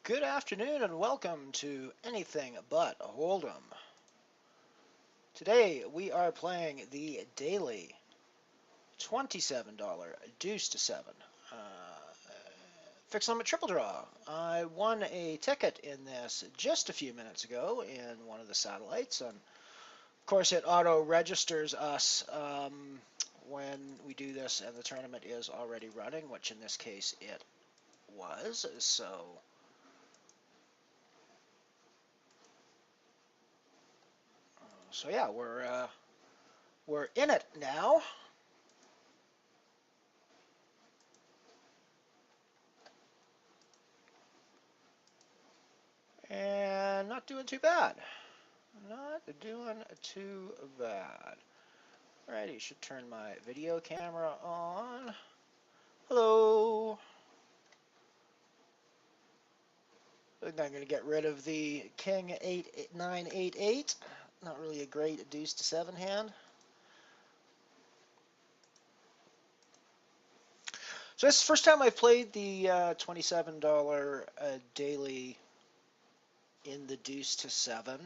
Good afternoon and welcome to Anything But HoldEm. Today we are playing the daily $27 deuce-to-seven fixed limit triple draw. I won a ticket in this just a few minutes ago in one of the satellites, and of course it auto registers us when we do this and the tournament is already running, which in this case it was. So yeah, we're in it now. And not doing too bad. Not doing too bad. Alrighty, should turn my video camera on. Hello. I'm going to get rid of the King 988. Not really a great deuce to seven hand. So this is the first time I've played the $27 daily in the deuce to seven.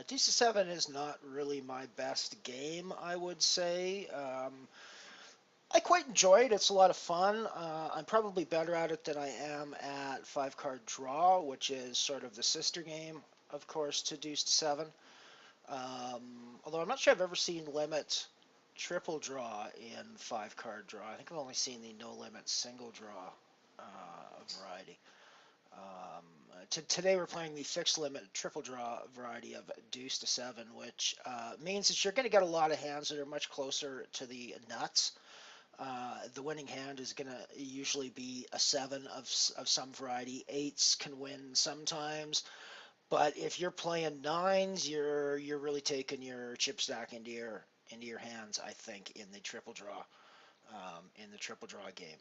Deuce to seven is not really my best game, I would say. I quite enjoy it. It's a lot of fun. I'm probably better at it than I am at five-card draw, which is sort of the sister game, of course, to deuce to seven. Although I'm not sure I've ever seen limit triple draw in five-card draw. I think I've only seen the no limit single draw variety. Today we're playing the fixed limit triple draw variety of deuce to seven, which means that you're going to get a lot of hands that are much closer to the nuts. The winning hand is going to usually be a seven of some variety. Eights can win sometimes, but if you're playing nines, you're really taking your chip stack into your hands, I think, in the triple draw game.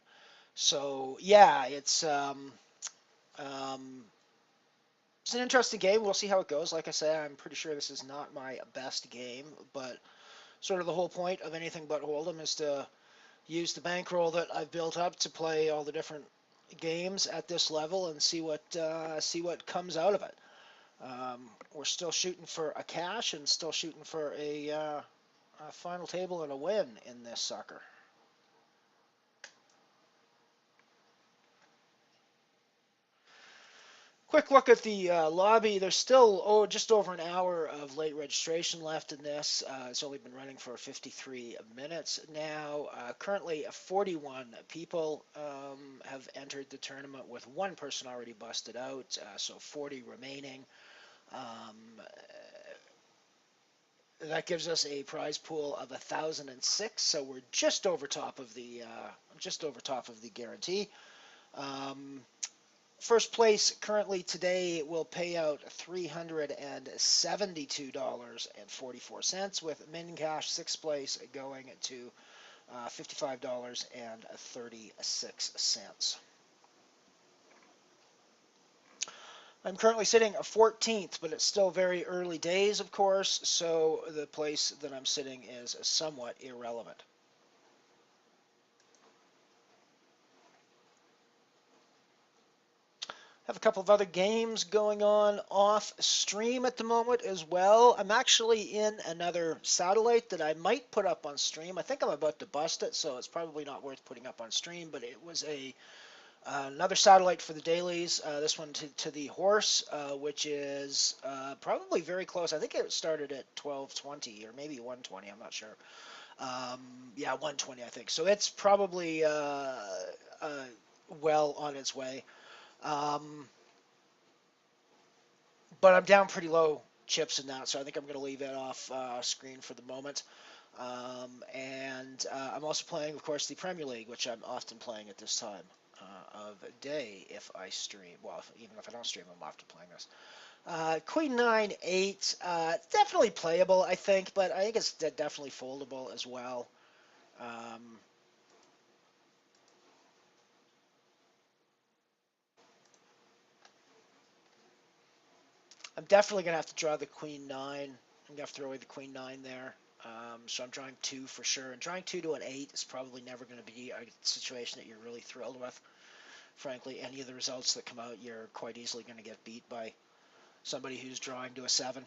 So yeah, it's an interesting game. We'll see how it goes. Like I say, I'm pretty sure this is not my best game, but sort of the whole point of Anything But HoldEm is to use the bankroll that I've built up to play all the different games at this level and see what comes out of it. We're still shooting for a cash and still shooting for a final table and a win in this sucker. Quick look at the lobby. There's still just over an hour of late registration left in this. It's only been running for 53 minutes now. Currently, 41 people have entered the tournament, with one person already busted out, so 40 remaining. That gives us a prize pool of 1,006, so we're just over top of the guarantee. First place currently today will pay out $372.44, with min cash sixth place going to $55.36. I'm currently sitting 14th, but it's still very early days, of course, so the place that I'm sitting is somewhat irrelevant. Have a couple of other games going on off stream at the moment as well. I'm actually in another satellite that I might put up on stream. I think I'm about to bust it, so it's probably not worth putting up on stream, but it was another satellite for the dailies. This one to the horse, which is probably very close. I think it started at 1220 or maybe 120. I'm not sure. Yeah, 120, I think. So it's probably well on its way. But I'm down pretty low chips in that, so I think I'm going to leave it off screen for the moment. And I'm also playing, of course, the Premier League, which I'm often playing at this time of day if I stream. Well, even if I don't stream, I'm often playing this. Queen 9-8, definitely playable, I think, but I think it's definitely foldable as well. I'm definitely going to have to draw the Queen 9. I'm going to have to throw away the Queen 9 there. So I'm drawing 2 for sure. And drawing 2 to an 8 is probably never going to be a situation that you're really thrilled with. frankly, any of the results that come out, you're quite easily going to get beat by somebody who's drawing to a 7.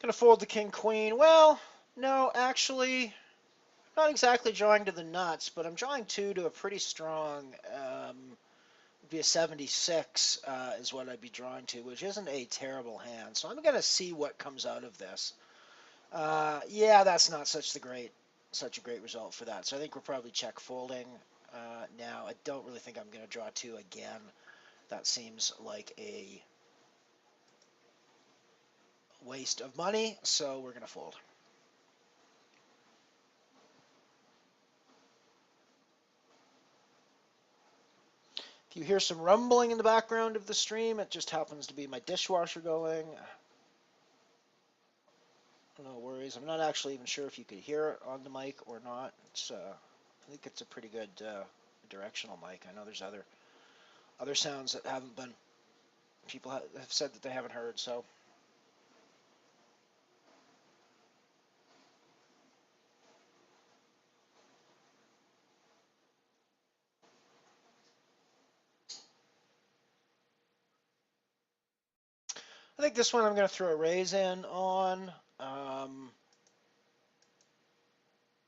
Gonna fold the king queen. Well, no, actually, not exactly drawing to the nuts, but I'm drawing 2 to a pretty strong, be a 76 is what I'd be drawing to, which isn't a terrible hand. So I'm gonna see what comes out of this. Yeah, that's not such a great result for that. So I think we're probably check folding now. I don't really think I'm gonna draw 2 again. That seems like a waste of money, so we're gonna fold. If you hear some rumbling in the background of the stream, it just happens to be my dishwasher going. No worries. I'm not actually even sure if you could hear it on the mic or not. I think it's a pretty good directional mic. I know there's other sounds that haven't been. People have said that they haven't heard. So I think this one I'm going to throw a raise in on.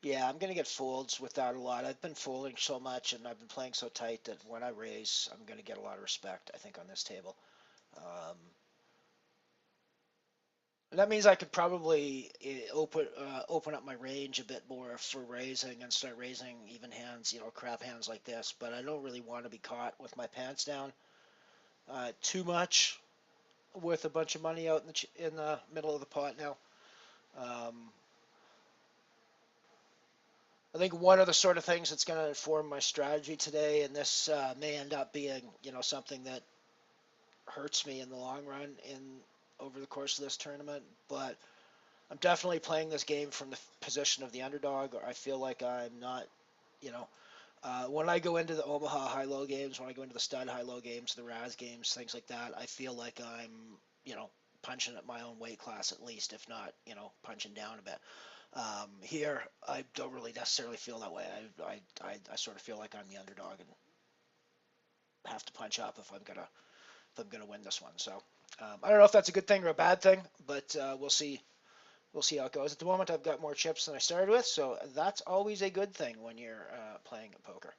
Yeah, I'm going to get folds without a lot. I've been folding so much and I've been playing so tight that when I raise, I'm going to get a lot of respect, I think, on this table. That means I could probably open up my range a bit more for raising and start raising even hands, crap hands like this. But I don't really want to be caught with my pants down too much with a bunch of money out in the middle of the pot now. I think one of the sort of things that's going to inform my strategy today, and this may end up being, something that hurts me in the long run over the course of this tournament, but I'm definitely playing this game from the position of the underdog. I feel like I'm not, when I go into the Omaha high-low games, when I go into the stud high-low games, the Raz games, things like that, I feel like I'm, punching at my own weight class at least, if not, punching down a bit. Here, I don't really necessarily feel that way. I sort of feel like I'm the underdog and have to punch up if I'm gonna win this one. So I don't know if that's a good thing or a bad thing, but we'll see. We'll see how it goes. At the moment, I've got more chips than I started with, so that's always a good thing when you're playing at poker.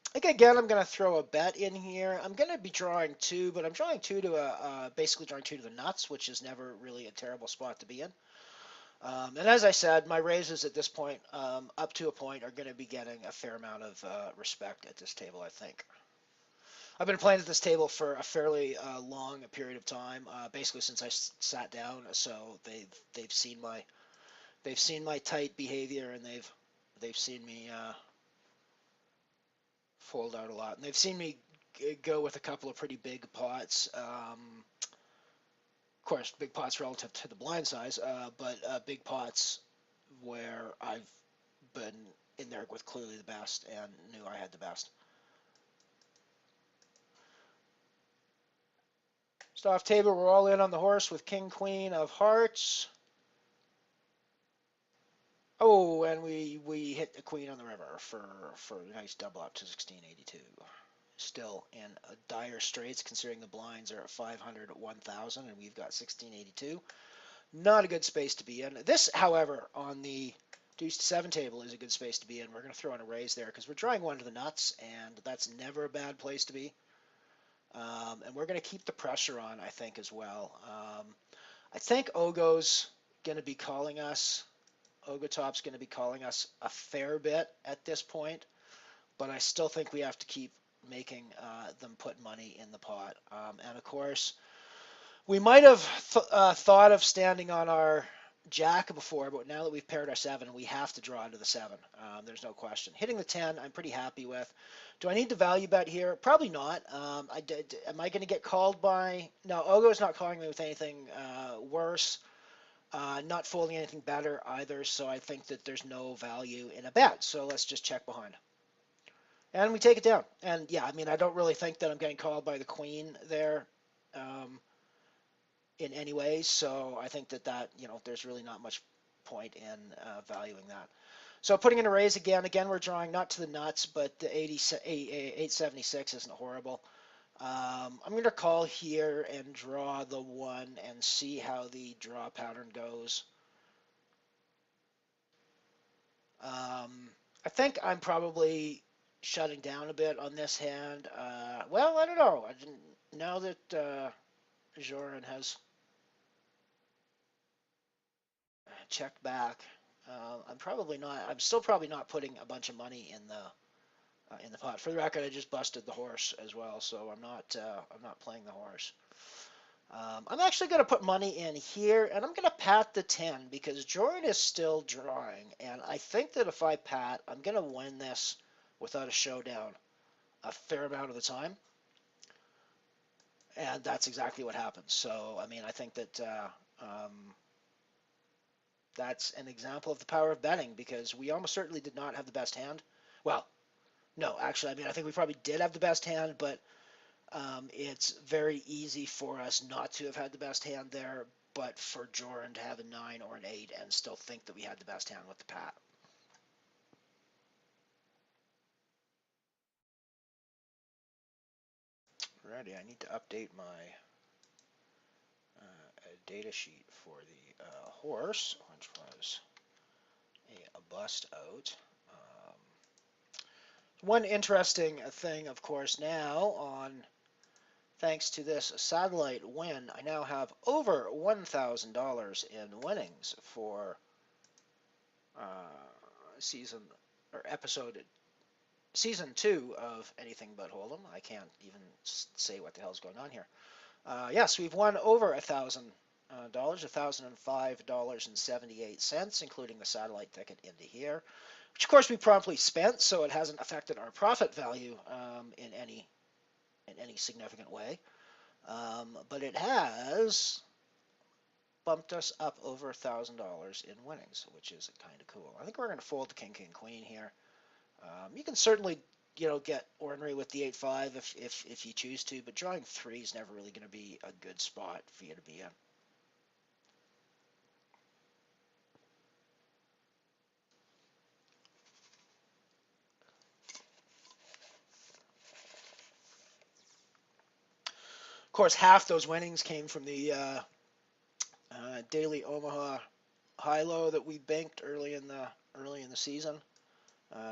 I think again, I'm going to throw a bet in here. I'm going to be drawing 2, but I'm drawing 2 to basically drawing 2 to the nuts, which is never really a terrible spot to be in. And as I said, my raises at this point, up to a point, are going to be getting a fair amount of respect at this table, I think. I've been playing at this table for a fairly long period of time, basically since I sat down. So they've seen my tight behavior, and they've seen me fold out a lot, and they've seen me go with a couple of pretty big pots. Of course, big pots relative to the blind size, but big pots where I've been in there with clearly the best and knew I had the best. So off table, we're all in on the horse with king, queen of hearts. Oh, and we hit the queen on the river for a nice double up to 1682. Still in dire straits considering the blinds are at 500 at 1,000 and we've got 1682. Not a good space to be in. This, however, on the deuce-to-seven table is a good space to be in. We're going to throw in a raise there because we're drawing 1 to the nuts, and that's never a bad place to be. And we're going to keep the pressure on, I think, as well. I think Ogo's going to be calling us. Ogotop's going to be calling us a fair bit at this point, but I still think we have to keep making them put money in the pot. And of course, we might have thought of standing on our jack before, but now that we've paired our 7, we have to draw to the 7. There's no question. Hitting the 10, I'm pretty happy with. Do I need to value bet here? Probably not. Am I going to get called by? No, Ogo's not calling me with anything worse. Not folding anything better either, so I think that there's no value in a bet. So let's just check behind. And we take it down. And yeah, I mean, I don't really think that I'm getting called by the queen there. In any way. So I think that there's really not much point in valuing that. So putting in a raise again. Again, we're drawing not to the nuts, but the 876 isn't horrible. I'm going to call here and draw the 1 and see how the draw pattern goes. I think I'm probably shutting down a bit on this hand. Well, I don't know. Now that Joran has checked back. I'm still probably not putting a bunch of money in the pot. For the record, I just busted the horse as well, so I'm not playing the horse. I'm actually going to put money in here, and I'm going to pat the 10 because Jordan is still drawing, and I think that if I pat, I'm going to win this without a showdown a fair amount of the time, and that's exactly what happens. So, I mean, I think that that's an example of the power of betting because we almost certainly did not have the best hand. Well, no, actually, I mean, I think we probably did have the best hand, but it's very easy for us not to have had the best hand there, but for Joran to have a 9 or an 8 and still think that we had the best hand with the pat. Alrighty, I need to update my data sheet for the horse, which was a bust out. One interesting thing, of course, now thanks to this satellite win, I now have over $1,000 in winnings for season 2 of Anything But Hold'em. I can't even say what the hell's going on here. Yes, we've won over $1,000, $1,005.78, including the satellite ticket into here, which of course we promptly spent, so it hasn't affected our profit value in any significant way. But it has bumped us up over $1,000 in winnings, which is kind of cool. I think we're going to fold the king, king, queen here. You can certainly get ornery with the 8-5 if you choose to, but drawing 3 is never really going to be a good spot for you to be in. Of course, half those winnings came from the daily Omaha high-low that we banked early in the season.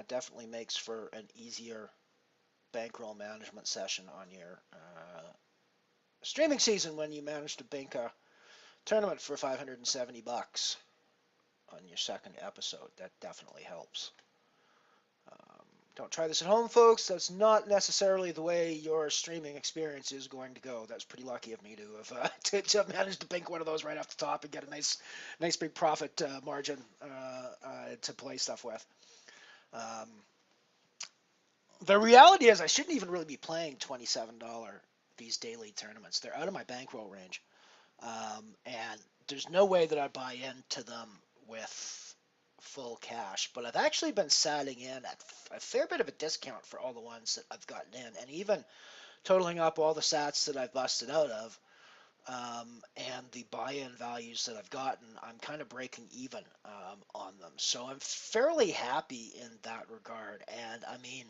Definitely makes for an easier bankroll management session on your streaming season when you manage to bank a tournament for $570 on your second episode. That definitely helps. Don't try this at home, folks. That's not necessarily the way your streaming experience is going to go. That's pretty lucky of me to have to have managed to bank one of those right off the top and get a nice big profit margin to play stuff with. The reality is I shouldn't even really be playing $27 these daily tournaments. They're out of my bankroll range. And there's no way that I buy into them with full cash, but I've actually been setting in at a fair bit of a discount for all the ones that I've gotten in, and even totaling up all the sats that I've busted out of and the buy-in values that I've gotten, I'm kind of breaking even on them. So I'm fairly happy in that regard, and I mean,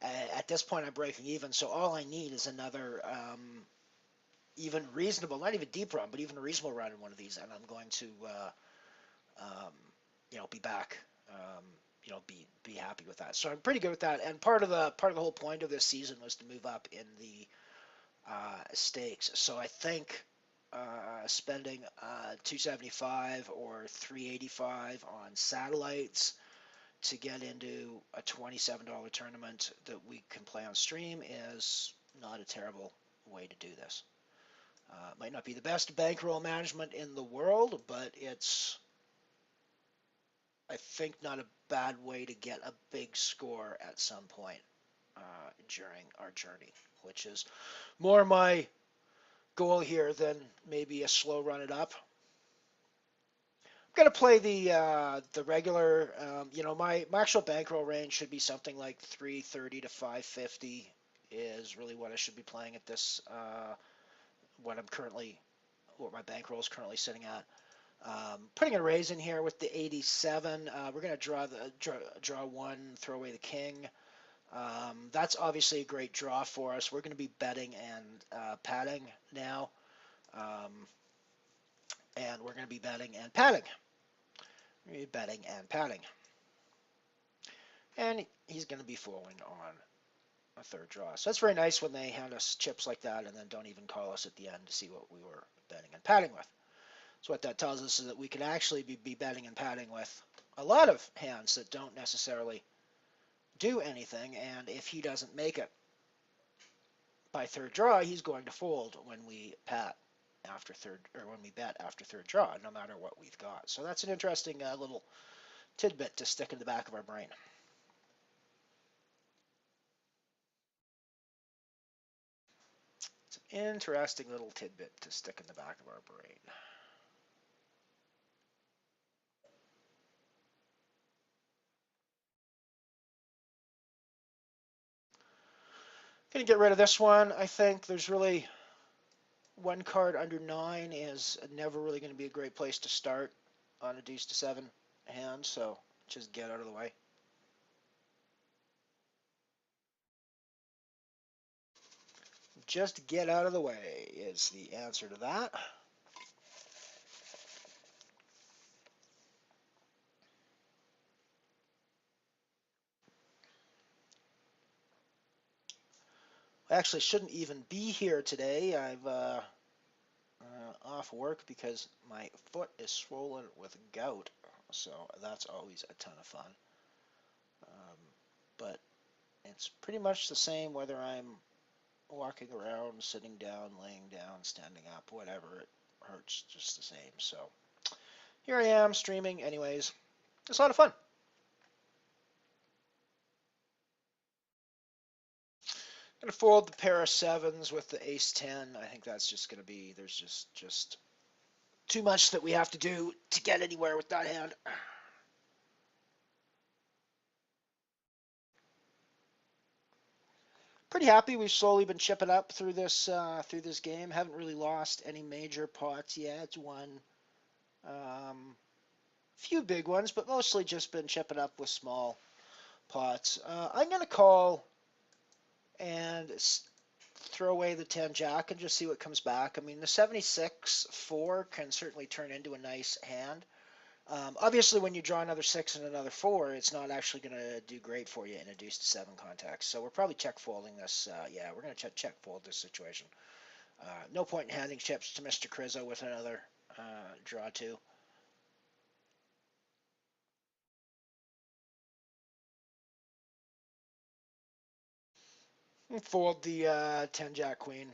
at this point I'm breaking even, so all I need is another even reasonable, not even deep run, but even a reasonable run in one of these, and I'm going to be back, be happy with that. So I'm pretty good with that. And part of the whole point of this season was to move up in the stakes. So I think spending $275 or $385 on satellites to get into a $27 tournament that we can play on stream is not a terrible way to do this. Might not be the best bankroll management in the world, but it's I think not a bad way to get a big score at some point during our journey, which is more my goal here than maybe a slow run it up. I'm gonna play the regular. My actual bankroll range should be something like 330 to 550 is really what I should be playing at this. What my bankroll is currently sitting at. Putting a raise in here with the 87. We're gonna draw one, throw away the king. That's obviously a great draw for us. We're going to be betting and padding now. Um, and we're going to be betting and padding. We're going to be betting and padding. And he's going to be falling on a third draw. So that's very nice when they hand us chips like that and then don't even call us at the end to see what we were betting and padding with. So what that tells us is that we could actually be betting and padding with a lot of hands that don't necessarily do anything. And if he doesn't make it by third draw, he's going to fold when we pat after third, or when we bet after third draw, no matter what we've got. So that's an interesting little tidbit to stick in the back of our brain. It's an interesting little tidbit to stick in the back of our brain. Gonna get rid of this one. I think there's really one card under 9 is never really going to be a great place to start on a deuce-to-seven hand, so just get out of the way. Just get out of the way is the answer to that. I actually shouldn't even be here today. I've off work because my foot is swollen with gout, so that's always a ton of fun. But it's pretty much the same whether I'm walking around, sitting down, laying down, standing up, whatever. It hurts just the same. So here I am streaming anyways. It's a lot of fun. Gonna fold the pair of sevens with the ace 10. I think that's just gonna be, there's just too much that we have to do to get anywhere with that hand. Pretty happy. We've slowly been chipping up through this game. Haven't really lost any major pots yet. Won few big ones, but mostly just been chipping up with small pots. I'm gonna call and throw away the 10 jack and just see what comes back. I mean, the 76-4 can certainly turn into a nice hand. Obviously, when you draw another 6 and another 4, it's not actually going to do great for you in a deuce-to-seven context. So we're probably check folding this. Yeah, we're going to check fold this situation. No point in handing chips to Mr. Crizzo with another draw 2. And fold the 10 jack queen.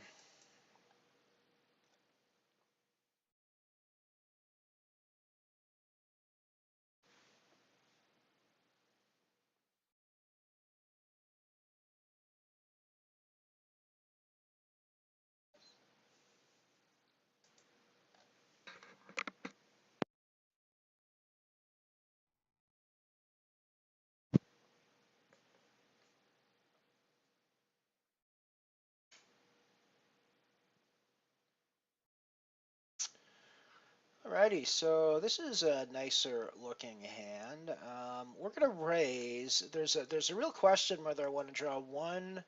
Alrighty, so this is a nicer looking hand. We're gonna raise. There's a real question whether I want to draw 1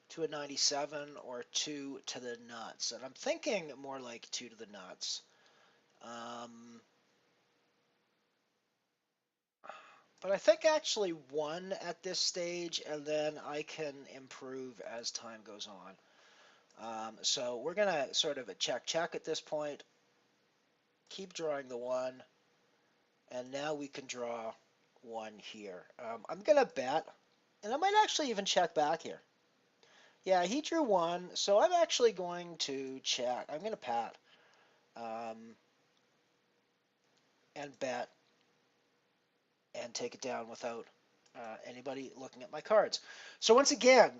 to a 97 or 2 to the nuts, and I'm thinking more like 2 to the nuts. But I think actually 1 at this stage, and then I can improve as time goes on. So we're gonna sort of a check at this point. Keep drawing the 1. And now we can draw 1 here. I'm going to bet, and I might actually even check back here. Yeah, he drew 1, so I'm actually going to check. I'm going to pat and bet and take it down without anybody looking at my cards. So once again,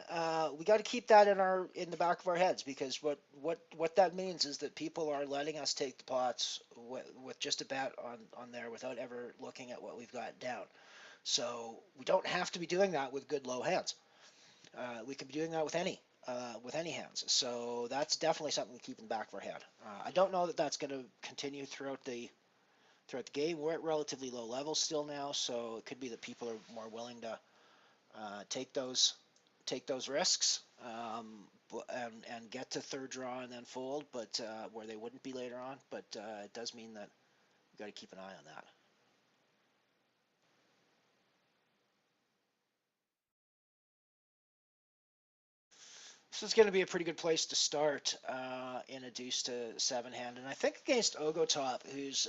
we got to keep that in the back of our heads, because what that means is that people are letting us take the pots with just a bet on there without ever looking at what we've got down. So we don't have to be doing that with good low hands. We can be doing that with any hands. So that's definitely something to keep in the back of our head. I don't know that that's going to continue throughout the game. We're at relatively low levels still now, so it could be that people are more willing to take those risks, and get to third draw and then fold, but where they wouldn't be later on. But it does mean that we've got to keep an eye on that. This is going to be a pretty good place to start in a deuce-to-seven hand, and I think against Ogotop, who's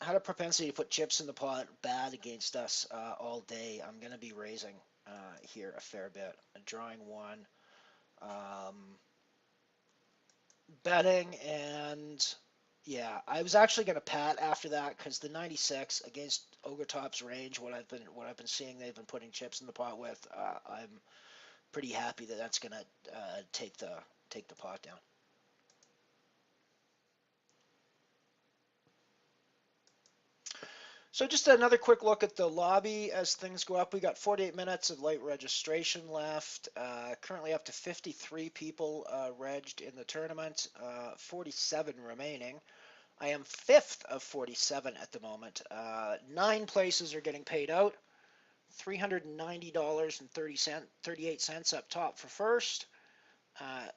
had a propensity to put chips in the pot bad against us all day. I'm going to be raising here a fair bit, drawing one, um, betting, and yeah, I was actually going to pat after that, because the 96 against Ogotop's range, what I've been seeing, they've been putting chips in the pot with. I'm pretty happy that that's going to take the pot down. So just another quick look at the lobby as things go up. We got 48 minutes of late registration left. Currently up to 53 people regged in the tournament, 47 remaining. I am 5th of 47 at the moment. 9 places are getting paid out. $390.38 up top for first.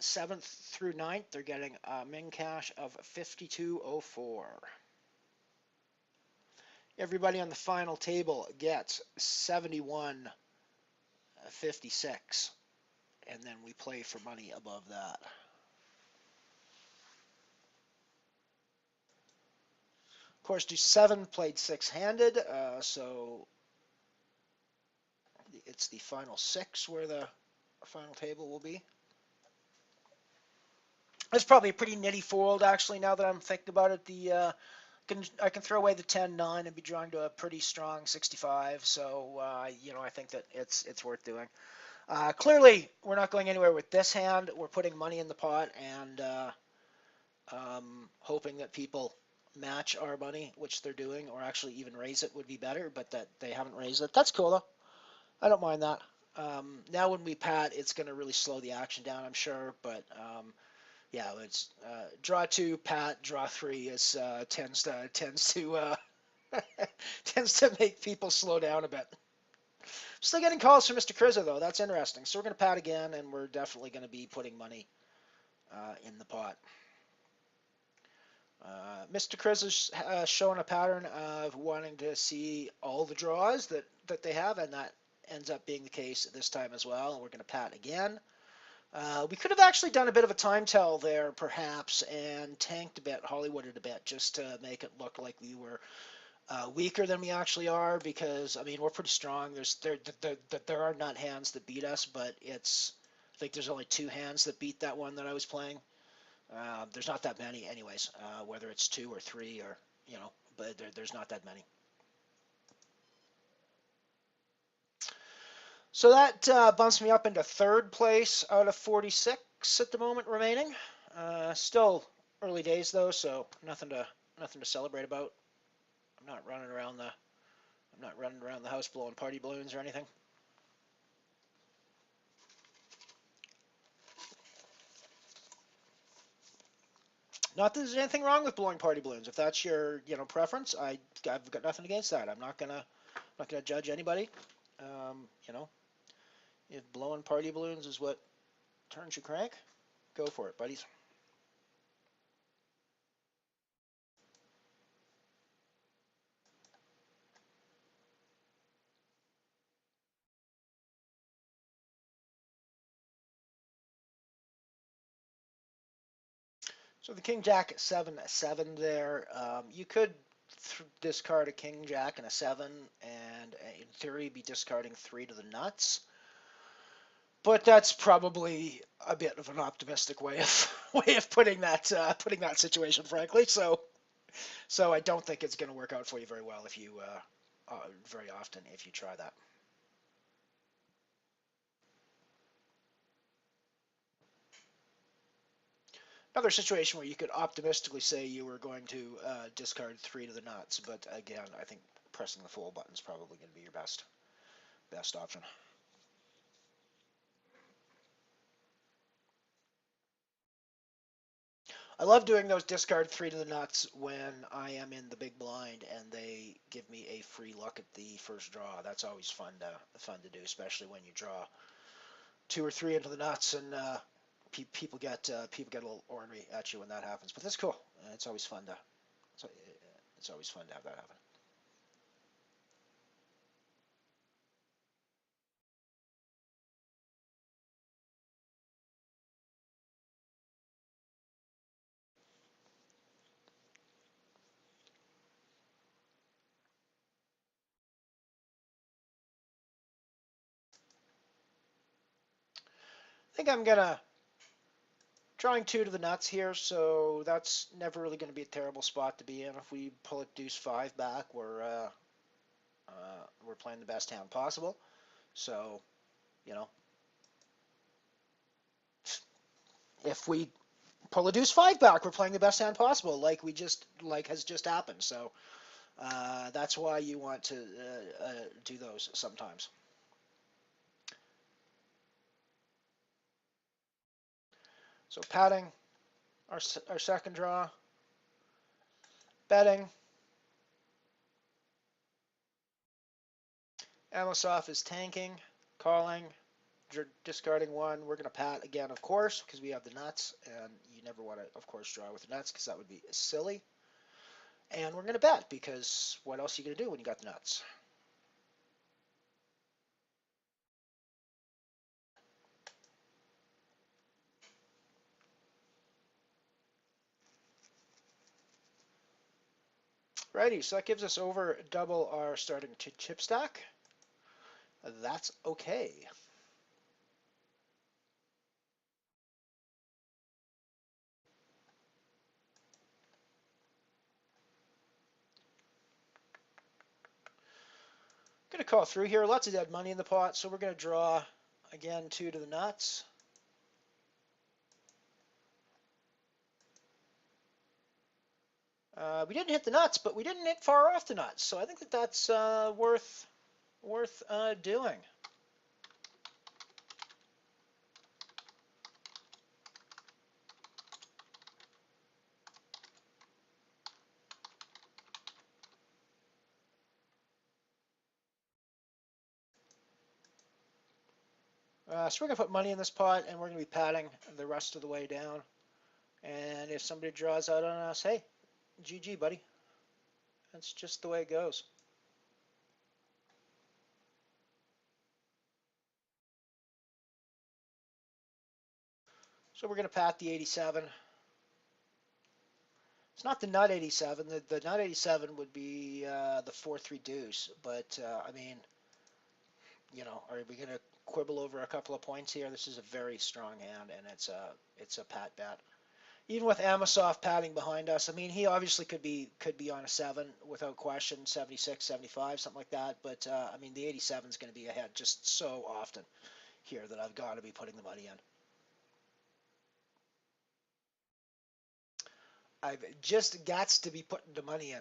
7th through 9th, they're getting a min cash of $52.04. Everybody on the final table gets 71.56, and then we play for money above that. Of course, deuce-to-seven played six-handed, so it's the final 6 where the final table will be. It's probably a pretty nitty fold, actually, now that I'm thinking about it. I can throw away the 10-9 and be drawing to a pretty strong 65. So I think that it's worth doing. Clearly, we're not going anywhere with this hand. We're putting money in the pot and hoping that people match our money, which they're doing, or actually even raise it would be better. But that they haven't raised it. That's cool though. I don't mind that. Now when we pat, it's going to really slow the action down, I'm sure. But yeah, it's draw 2, pat, draw 3 is tends to tends to make people slow down a bit. Still getting calls from Mr. Krizza though. That's interesting. So we're going to pat again, and we're definitely going to be putting money in the pot. Mr. Krizza's showing a pattern of wanting to see all the draws that they have, and that ends up being the case this time as well. And we're going to pat again. We could have actually done a bit of a time tell there, perhaps, and tanked a bit, Hollywooded a bit, just to make it look like we were weaker than we actually are. Because I mean, we're pretty strong. There are not hands that beat us, but I think there's only 2 hands that beat that one that I was playing. There's not that many, anyways. Whether it's 2 or 3, or but there's not that many. So that bumps me up into 3rd place out of 46 at the moment remaining. Still early days though, so nothing to celebrate about. I'm not running around the house blowing party balloons or anything. Not that there's anything wrong with blowing party balloons. If that's your preference, I've got nothing against that. I'm not gonna judge anybody. If blowing party balloons is what turns you crank, go for it, buddies. So the King Jack at 7-7 there. You could discard a King Jack and a 7, and in theory be discarding 3 to the nuts. But that's probably a bit of an optimistic way of putting that situation, frankly. So I don't think it's going to work out for you very well if you very often if you try that. Another situation where you could optimistically say you were going to discard 3 to the nuts, but again, I think pressing the fold button is probably going to be your best option. I love doing those discard 3 to the nuts when I am in the big blind and they give me a free look at the first draw. That's always fun to do, especially when you draw 2 or 3 into the nuts and people get a little ornery at you when that happens. But that's cool. It's always fun to it's always fun to have that happen. I think I'm gonna drawing 2 to the nuts here, so that's never really going to be a terrible spot to be in. If we pull it deuce 5 back, we're playing the best hand possible. So, you know, if we pull a deuce 5 back, we're playing the best hand possible, like has just happened. So that's why you want to do those sometimes. So padding our second draw, betting. Amosov is tanking, calling, discarding 1. We're going to pat again, of course, because we have the nuts, and you never want to, of course, draw with the nuts because that would be silly. And we're going to bet because what else are you going to do when you got the nuts? Righty, so that gives us over double our starting chip stack. That's okay. Going to call through here. Lots of dead money in the pot, so we're going to draw again 2 to the nuts. We didn't hit the nuts, but we didn't hit far off the nuts, so I think that's worth doing. So we're going to put money in this pot, and we're going to be padding the rest of the way down. And if somebody draws out on us, hey, GG, buddy. That's just the way it goes. So we're going to pat the 87. It's not the nut 87. The nut 87 would be the 4-3 deuce. But, I mean, you know, are we going to quibble over a couple of points here? This is a very strong hand, and it's a pat bet. Even with Amosov patting behind us, I mean, he obviously could be on a 7 without question, 76, 75, something like that. But, I mean, the 87 is going to be ahead just so often here that I've got to be putting the money in. I've just got to be putting the money in.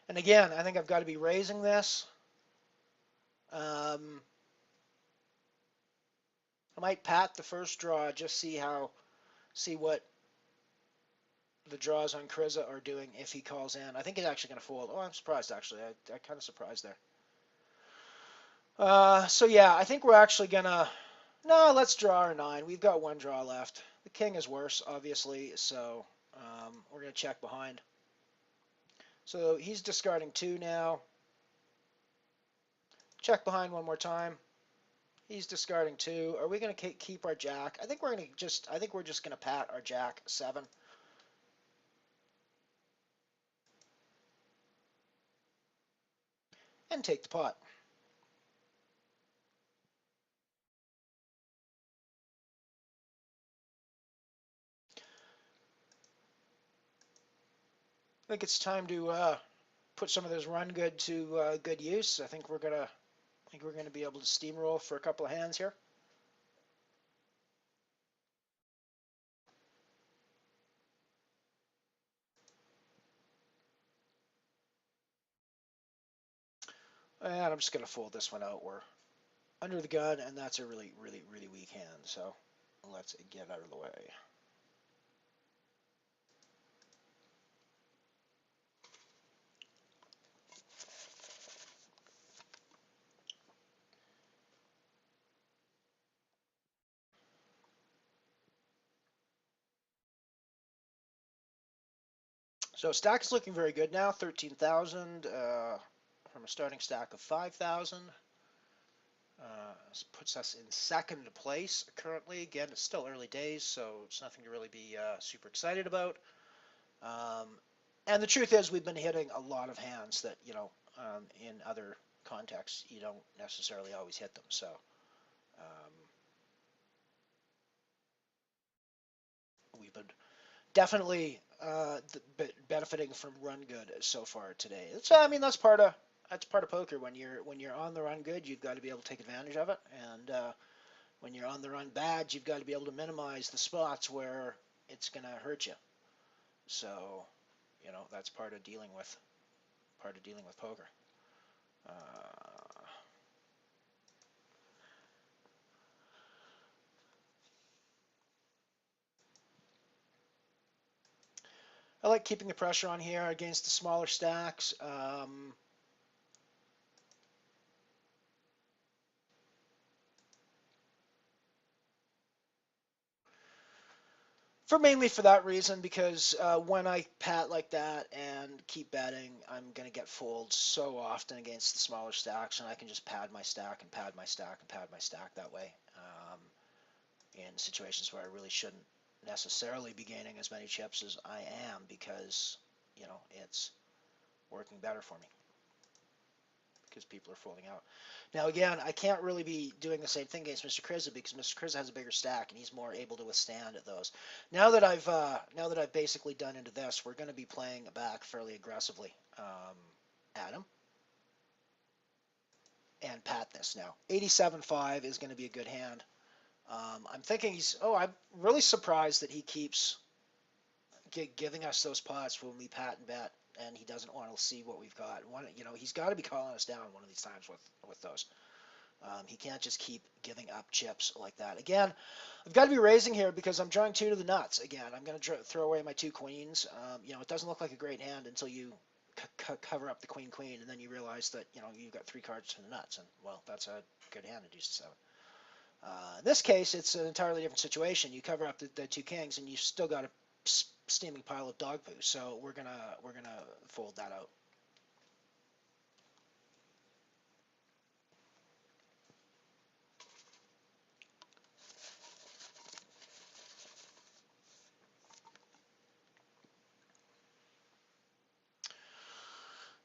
And again, I think I've got to be raising this. I might pat the first draw, just see what the draws on Kriza are doing if he calls in. I think he's actually going to fold. Oh, I'm surprised, actually. I kind of surprised there. So yeah, I think we're actually going to... No, let's draw our 9. We've got 1 draw left. The king is worse, obviously, so we're going to check behind. So he's discarding 2 now. Check behind one more time. He's discarding 2. Are we going to keep our jack? I think we're just going to pat our jack 7. And take the pot. think it's time to put some of this run good to good use. I think we're gonna be able to steamroll for a couple of hands here. And I'm just gonna fold this one out. We're under the gun, and that's a really, really, really weak hand. So let's get out of the way. So stack is looking very good now, 13,000 from a starting stack of 5,000. This puts us in second place currently. Again, it's still early days, so it's nothing to really be super excited about. And the truth is, we've been hitting a lot of hands that, in other contexts, you don't necessarily always hit them. So we've been definitely benefiting from run good so far today. I mean, that's part of poker. When you're on the run good, you've got to be able to take advantage of it, and when you're on the run bad, you've got to be able to minimize the spots where it's going to hurt you. So, that's part of dealing with poker. I like keeping the pressure on here against the smaller stacks. Mainly for that reason, because when I pat like that and keep betting, I'm going to get fooled so often against the smaller stacks, and I can just pad my stack and pad my stack and pad my stack that way in situations where I really shouldn't necessarily be gaining as many chips as I am, because it's working better for me because people are folding out. Now again, I can't really be doing the same thing against Mr. Krizza, because Mr. Krizza has a bigger stack and he's more able to withstand those. Now that I've basically done into this, we're going to be playing back fairly aggressively at him and pat this now. 87-5 is going to be a good hand. I'm thinking I'm really surprised that he keeps giving us those pots when we pat and bet, and he doesn't want to see what we've got. He's got to be calling us down one of these times with those. He can't just keep giving up chips like that. Again, I've got to be raising here because I'm drawing 2 to the nuts. Again, I'm going to throw away my 2 queens. It doesn't look like a great hand until you cover up the queen, and then you realize that you've got 3 cards to the nuts, and well, that's a good hand to deuce-to-7. In this case, it's an entirely different situation. You cover up the 2 kings, and you've still got a steaming pile of dog poo. So we're gonna fold that out.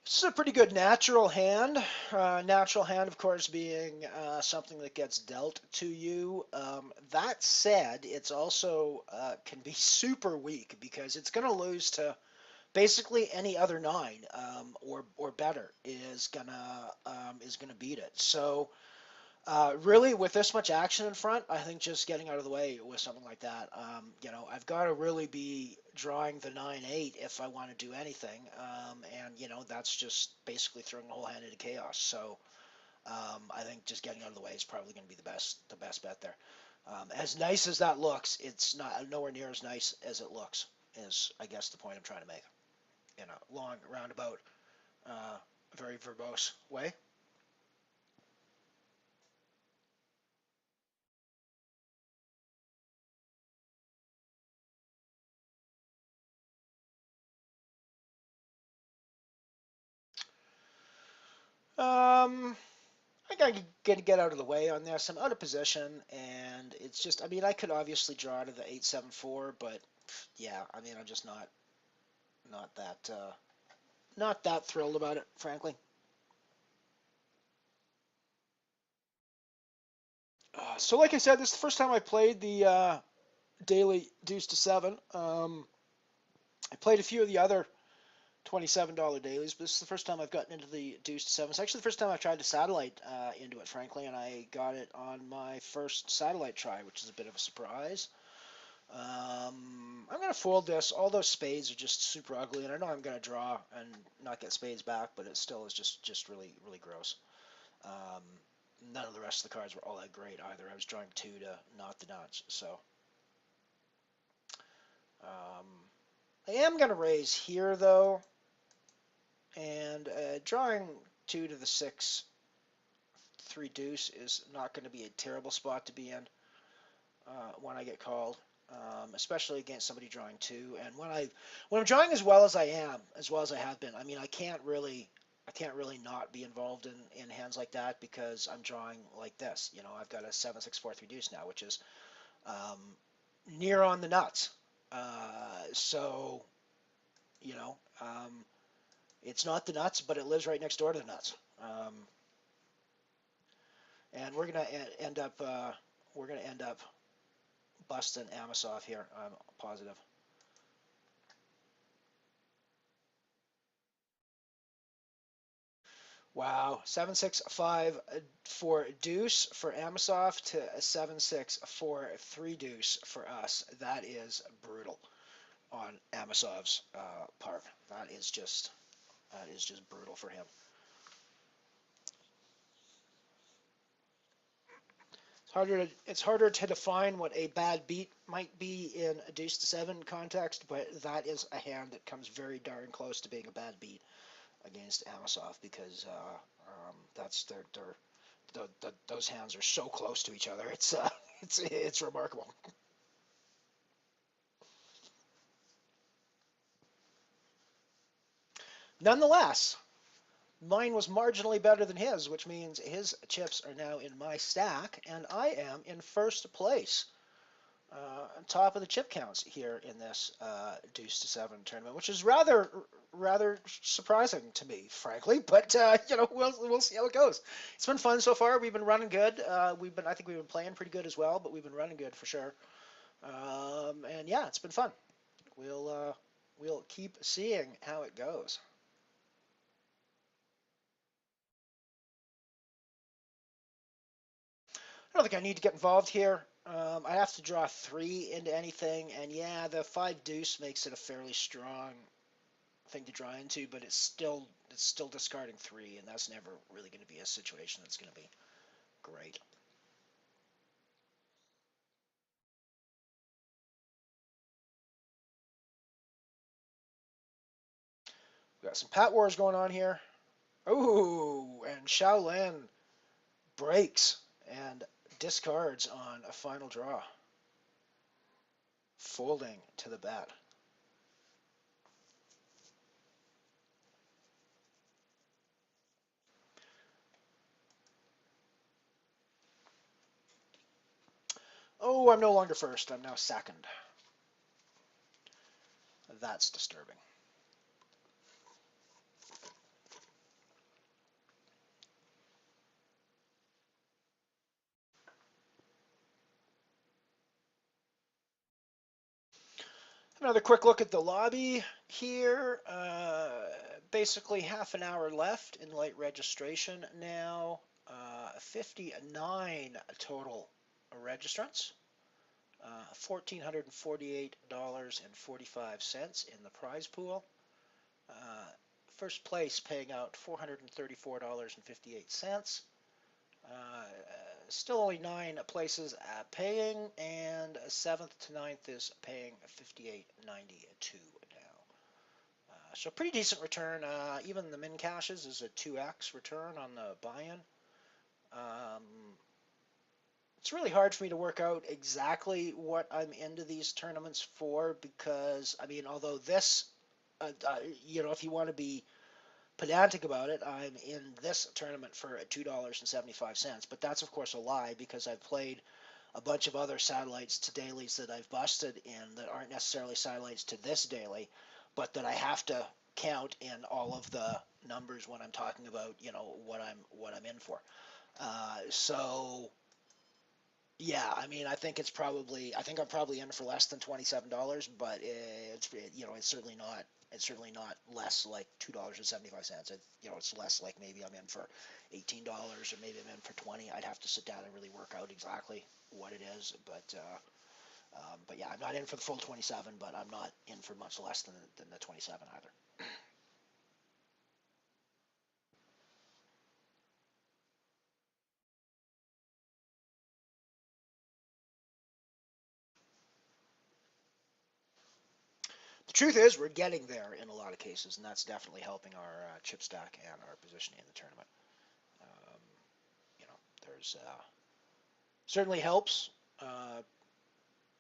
This is a pretty good natural hand. Natural hand, of course, being something that gets dealt to you. That said, it's also can be super weak because it's going to lose to basically any other 9 or better is gonna beat it. So really, with this much action in front, I think just getting out of the way with something like that, I've got to really be drawing the 9-8 if I want to do anything, and that's just basically throwing the whole hand into chaos. So I think just getting out of the way is probably going to be the best bet there. As nice as that looks, it's not nowhere near as nice as it looks. Is I guess the point I'm trying to make in a long, roundabout, very verbose way. I gotta get out of the way on this. I'm out of position, and it's just, I mean, I could obviously draw to the 8-7-4, but yeah, I mean, I'm just not that not that thrilled about it, frankly. So, like I said, this is the first time I played the daily deuce to seven. I played a few of the other $27 dailies, but this is the first time I've gotten into the deuce-to-seven. It's actually the first time I've tried to satellite into it, frankly, and I got it on my first satellite try, which is a bit of a surprise. I'm going to fold this. All those spades are just super ugly, and I know I'm going to draw and not get spades back, but it still is just really, really gross. None of the rest of the cards were all that great either. I was drawing two to not the nuts, so. I am going to raise here, though, and drawing 2 to the 6, 3 deuce is not going to be a terrible spot to be in when I get called, especially against somebody drawing 2. And when I'm drawing as well as I am, as well as I have been, I mean, I can't really not be involved in hands like that because I'm drawing like this. You know, I've got a 7, 6, 4, 3 deuce now, which is near on the nuts. So, you know, it's not the nuts, but it lives right next door to the nuts. And we're gonna end up busting Amosov here. I'm positive. Wow, 7-6-5 for deuce for Amosov to a 7-6-4 3 deuce for us. That is brutal on Amosov's part. That is just brutal for him. It's harder to define what a bad beat might be in a deuce-to-seven context, but that is a hand that comes very darn close to being a bad beat against Amosov because those hands are so close to each other. It's remarkable. Nonetheless, mine was marginally better than his, which means his chips are now in my stack, and I am in first place, on top of the chip counts here in this deuce-to-seven tournament, which is rather surprising to me, frankly. But you know, we'll see how it goes. It's been fun so far. We've been running good. I think we've been playing pretty good as well, but we've been running good for sure. And yeah, it's been fun. We'll keep seeing how it goes. I don't think I need to get involved here. I have to draw 3 into anything, and yeah, the 5 deuce makes it a fairly strong thing to draw into, but it's still discarding 3, and that's never really going to be a situation that's going to be great. We got some Pat Wars going on here. Ooh, and Shaolin breaks and discards on a final draw, folding to the bet. Oh, I'm no longer first. I'm now second. That's disturbing. Another quick look at the lobby here. Basically half an hour left in late registration now. 59 total registrants. $1,448.45 in the prize pool. First place paying out $434.58. Still only 9 places paying, and 7th to 9th is paying $58.92 now. So pretty decent return. Even the min cashes is a 2x return on the buy-in. It's really hard for me to work out exactly what I'm into these tournaments for because, I mean, although this, you know, if you want to be pedantic about it, I'm in this tournament for $2.75, but that's of course a lie because I've played a bunch of other satellites to dailies that I've busted in that aren't necessarily satellites to this daily, but that I have to count in all of the numbers when I'm talking about, you know, what I'm in for. So yeah, I mean, I think I'm probably in for less than $27, but it's, you know, it's certainly not It's certainly not less like $2.75. It's less like maybe I'm in for $18 or maybe I'm in for 20. I'd have to sit down and really work out exactly what it is. But yeah, I'm not in for the full 27, but I'm not in for much less than the 27 either. The truth is, we're getting there in a lot of cases, and that's definitely helping our chip stack and our positioning in the tournament. Um, there's certainly helps. Uh,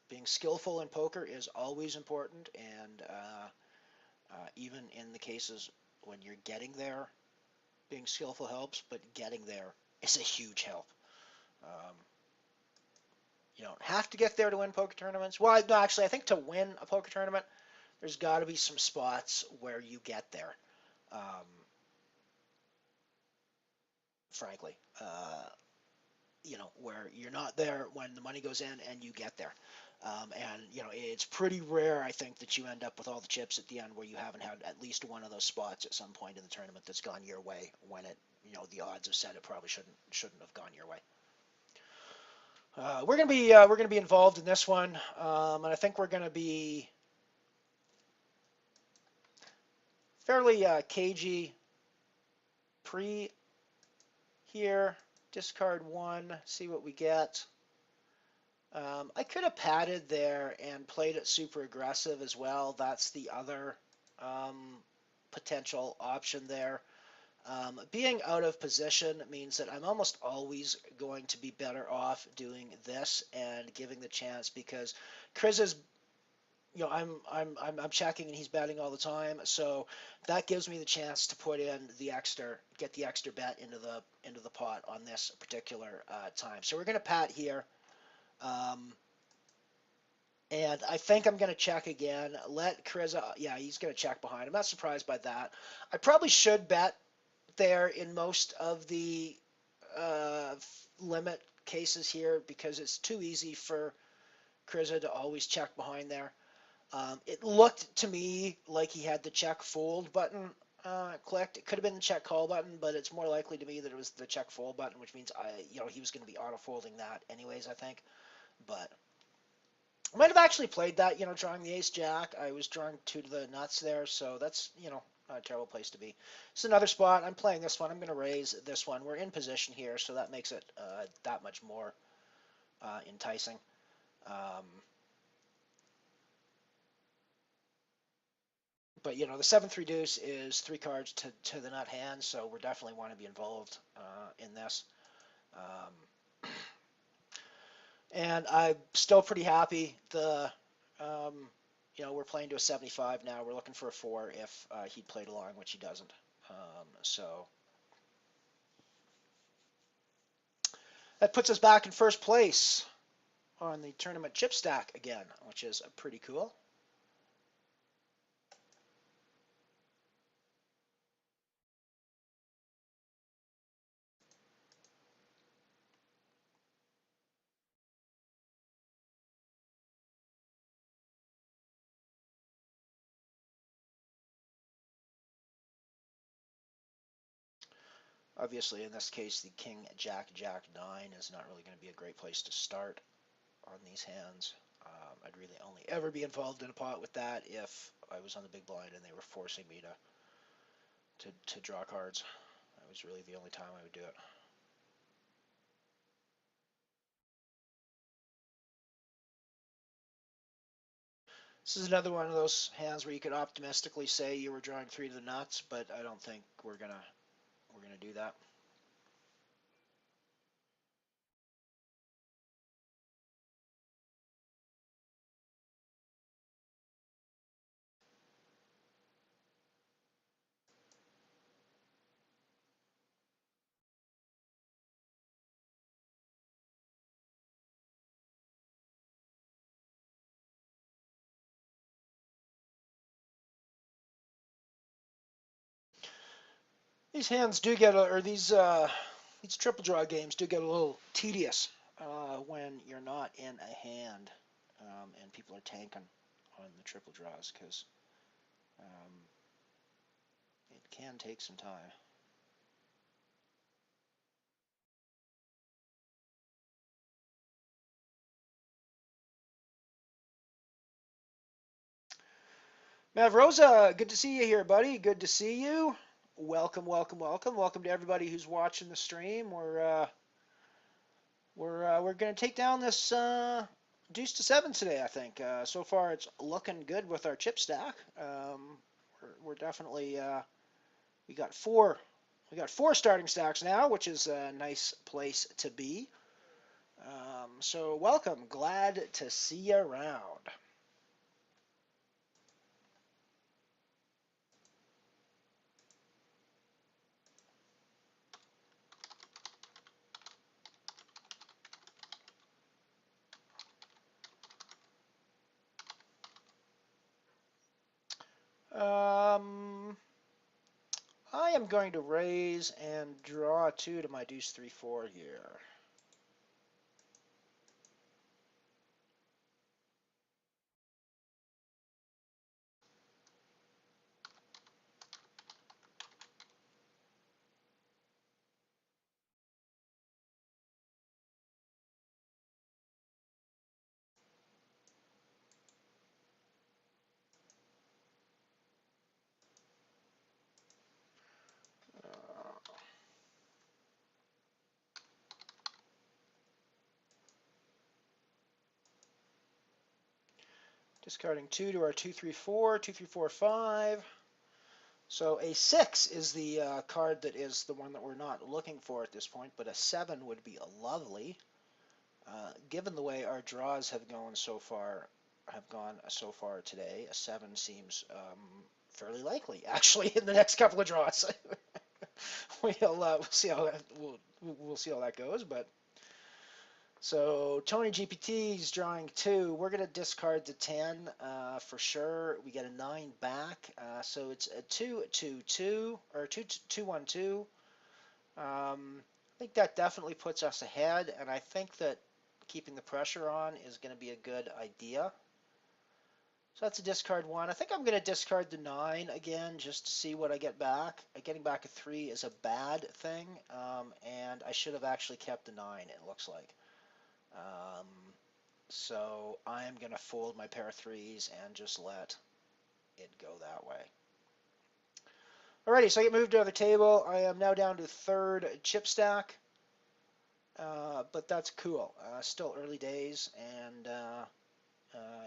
Being skillful in poker is always important, and even in the cases when you're getting there, being skillful helps, but getting there is a huge help. Um, you don't have to get there to win poker tournaments. Well, no, actually, I think to win a poker tournament, there's got to be some spots where you get there. Um, Frankly, where you're not there when the money goes in and you get there. And it's pretty rare, I think, that you end up with all the chips at the end where you haven't had at least one of those spots at some point in the tournament that's gone your way when the odds have said it probably shouldn't have gone your way. We're gonna be involved in this one, and I think we're gonna be fairly cagey pre here. Discard one, see what we get. I could have padded there and played it super aggressive as well. That's the other potential option there. Being out of position means that I'm almost always going to be better off doing this and giving the chance because Chris is, I'm checking and he's betting all the time, so that gives me the chance to put in get the extra bet into the pot on this particular time. So we're going to pat here. Um, And I think I'm going to check again. Let Chris, yeah, he's going to check behind. I'm not surprised by that. I probably should bet there in most of the uh, limit cases here because it's too easy for Kriza to always check behind there. It looked to me like he had the check fold button clicked. It could have been the check call button, but it's more likely to me that it was the check fold button, which means he was going to be auto folding that anyways, I think. But I might have actually played that, drawing the ace jack. I was drawing two to the nuts there, so that's, not a terrible place to be. It's another spot. I'm playing this one. I'm going to raise this one. We're in position here, so that makes it that much more enticing. Um, but, the 7-3 deuce is three cards to the nut hand, so we definitely want to be involved in this. And I'm still pretty happy. We're playing to a 75 now. We're looking for a 4 if he played along, which he doesn't. So that puts us back in first place on the tournament chip stack again, which is pretty cool. Obviously, in this case, the king, jack, jack, 9 is not really going to be a great place to start on these hands. I'd really only ever be involved in a pot with that if I was on the big blind and they were forcing me to draw cards. That was really the only time I would do it. This is another one of those hands where you could optimistically say you were drawing 3 to the nuts, but I don't think we're gonna do that. These hands do get, or these triple draw games do get a little tedious when you're not in a hand and people are tanking on the triple draws because It can take some time. Mav Rosa, good to see you here, buddy. Good to see you. Welcome, welcome, welcome. Welcome to everybody who's watching the stream. We're going to take down this deuce-to-seven today, I think. So far, it's looking good with our chip stack. We're definitely we got four starting stacks now, which is a nice place to be. So welcome. Glad to see you around. I am going to raise and draw 2 to my deuce 3-4 here. Discarding 2 to our 2-3-4, 2-3-4-5. So a 6 is the card that is the one that we're not looking for at this point, but a 7 would be lovely. Given the way our draws have gone so far today, a 7 seems fairly likely, actually, in the next couple of draws. We'll see how that goes, but. So Tony GPT is drawing 2. We're going to discard the 10 for sure. We get a 9 back. So it's a 2-2-2 or 2-1-2. I think that definitely puts us ahead, and I think that keeping the pressure on is going to be a good idea. So that's a discard 1. I think I'm going to discard the 9 again just to see what I get back. Getting back a 3 is a bad thing, and I should have actually kept the 9, it looks like. So I'm going to fold my pair of 3s and just let it go that way. Alrighty, so I get moved to the table. I am now down to 3rd chip stack, but that's cool. Still early days, and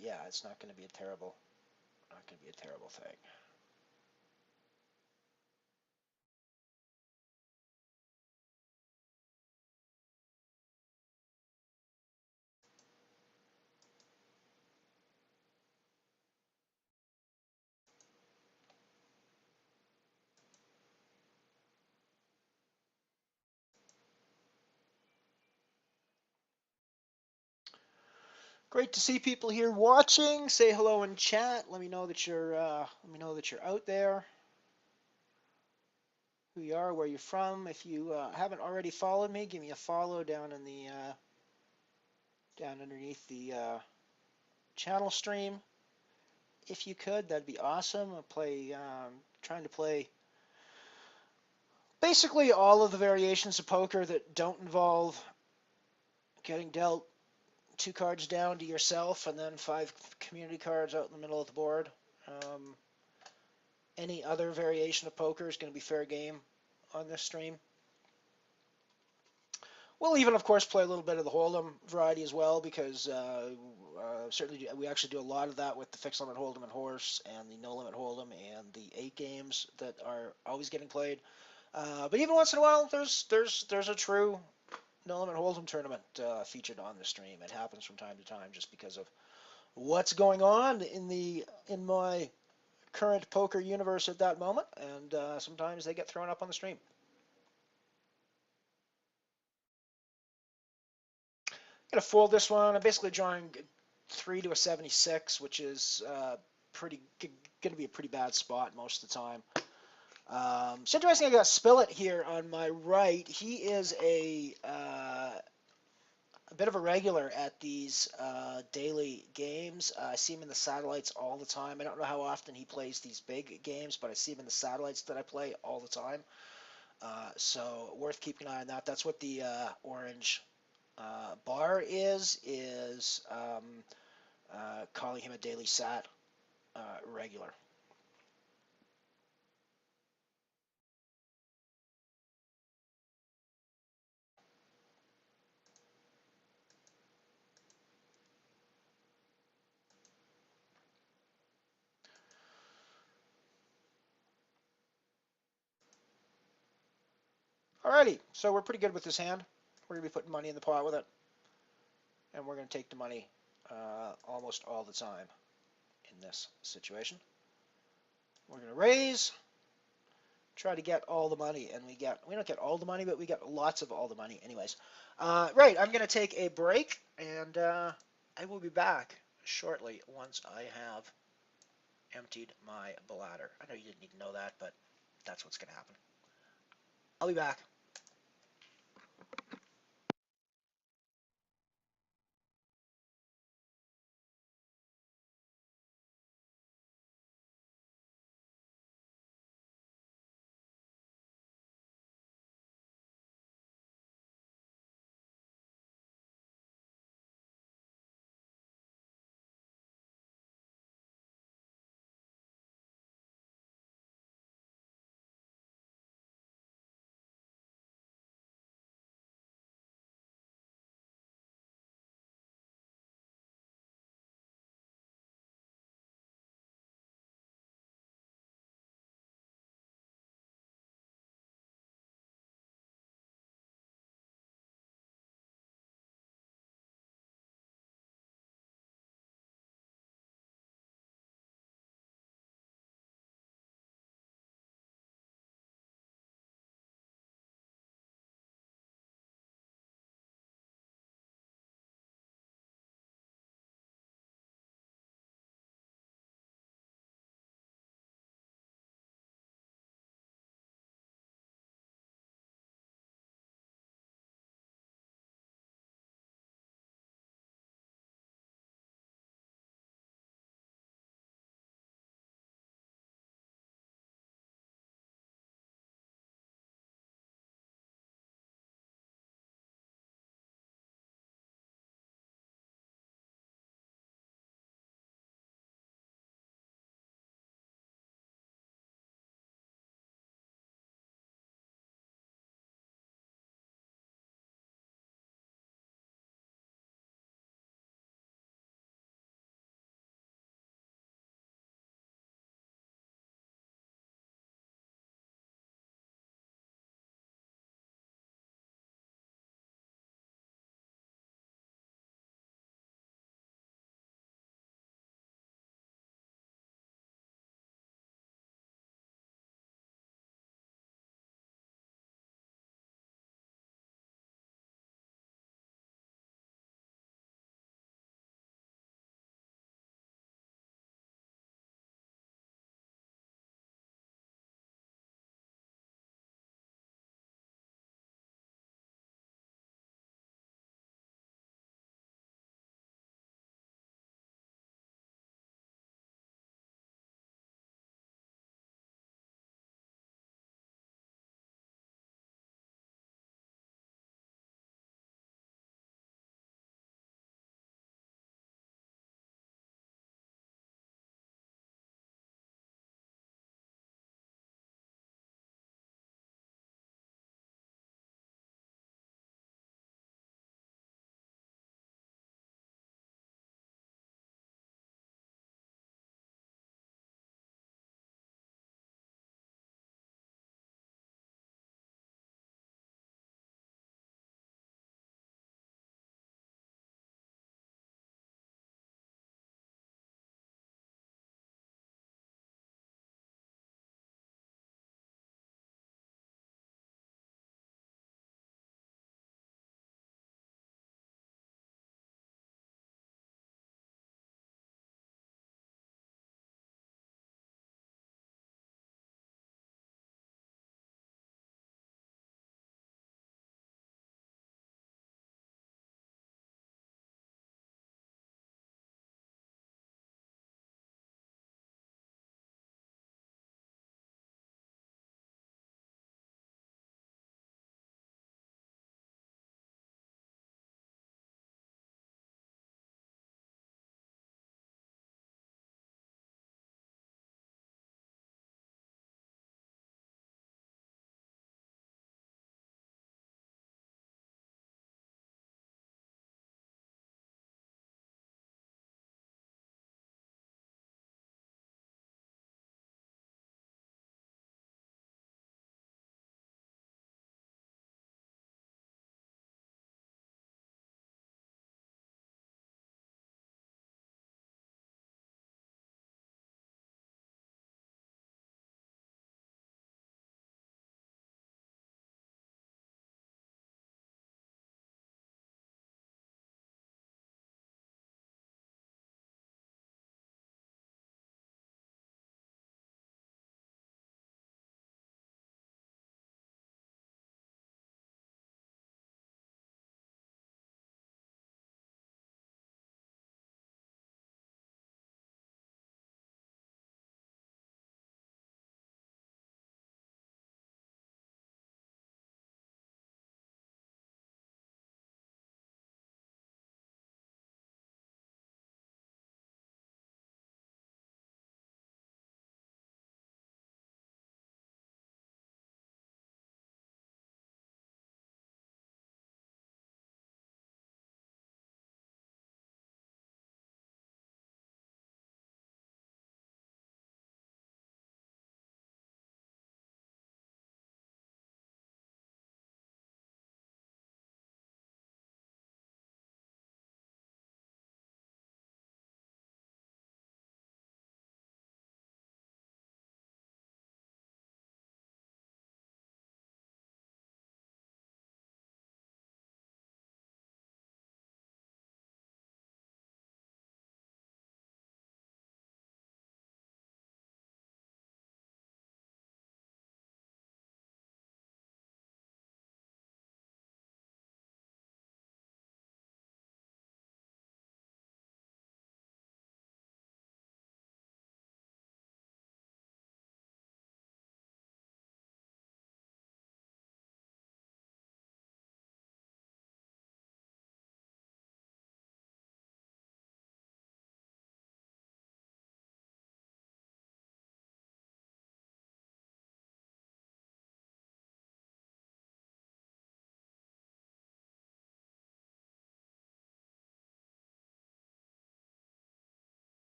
yeah, it's not going to be a terrible thing. Great to see people here watching. Say hello in chat. Let me know that you're out there. Who you are, where you're from. If you haven't already followed me, give me a follow down in the down underneath the channel stream. If you could, that'd be awesome. Trying to play basically all of the variations of poker that don't involve getting dealt 2 cards down to yourself and then 5 community cards out in the middle of the board. Any other variation of poker is going to be fair game on this stream. We'll even, of course, play a little bit of the HoldEm variety as well, because certainly we actually do a lot of that with the fixed limit HoldEm and horse and the no limit HoldEm and the 8 games that are always getting played. But even once in a while, there's a true no limit HoldEm tournament featured on the stream. It happens from time to time just because of what's going on in my current poker universe at that moment, and sometimes they get thrown up on the stream. I'm going to fold this one. I'm basically drawing 3 to a 76, which is going to be a pretty bad spot most of the time. It's interesting I got Spillet here on my right. He is a a bit of a regular at these daily games. I see him in the satellites all the time. I don't know how often he plays these big games, but I see him in the satellites that I play all the time. So worth keeping an eye on that. That's what the orange bar is calling him a daily sat regular. Alrighty, so we're pretty good with this hand. We're going to be putting money in the pot with it, and we're going to take the money almost all the time in this situation. We're going to raise, try to get all the money, and we don't get all the money, but we get lots of all the money anyways. Right, I'm going to take a break, and I will be back shortly once I have emptied my bladder. I know you didn't need to know that, but that's what's going to happen. I'll be back.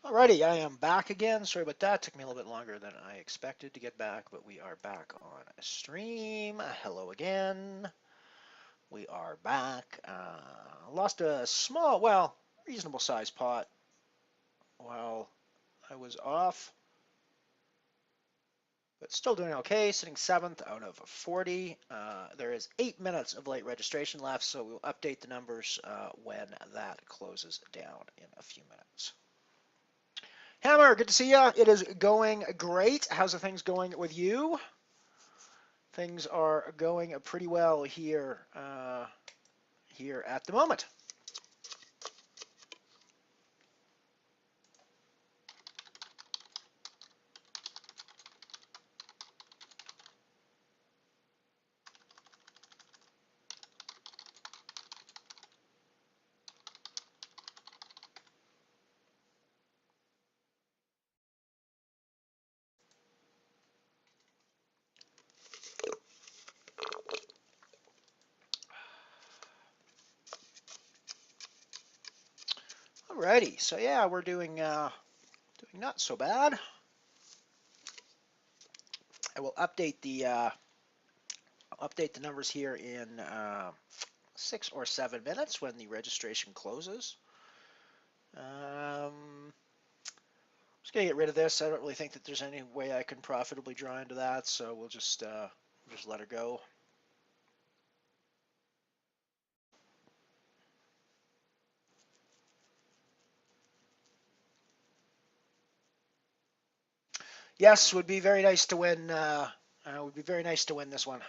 Alrighty, I am back again. Sorry about that. Took me a little bit longer than I expected to get back, but we are back on stream. Hello again. We are back. Lost a small, well, reasonable sized pot while I was off, but still doing okay. Sitting 7th out of 40. There is 8 minutes of late registration left, so we'll update the numbers when that closes down in a few minutes. Hammer, good to see you. It is going great. How's the things going with you? Things are going pretty well here here at the moment. Alrighty, so yeah, we're doing not so bad. I will update the numbers here in 6 or 7 minutes when the registration closes. Just gonna get rid of this. I don't really think that there's any way I can profitably draw into that, so we'll just let her go. Yes, would be very nice to win. Would be very nice to win this one.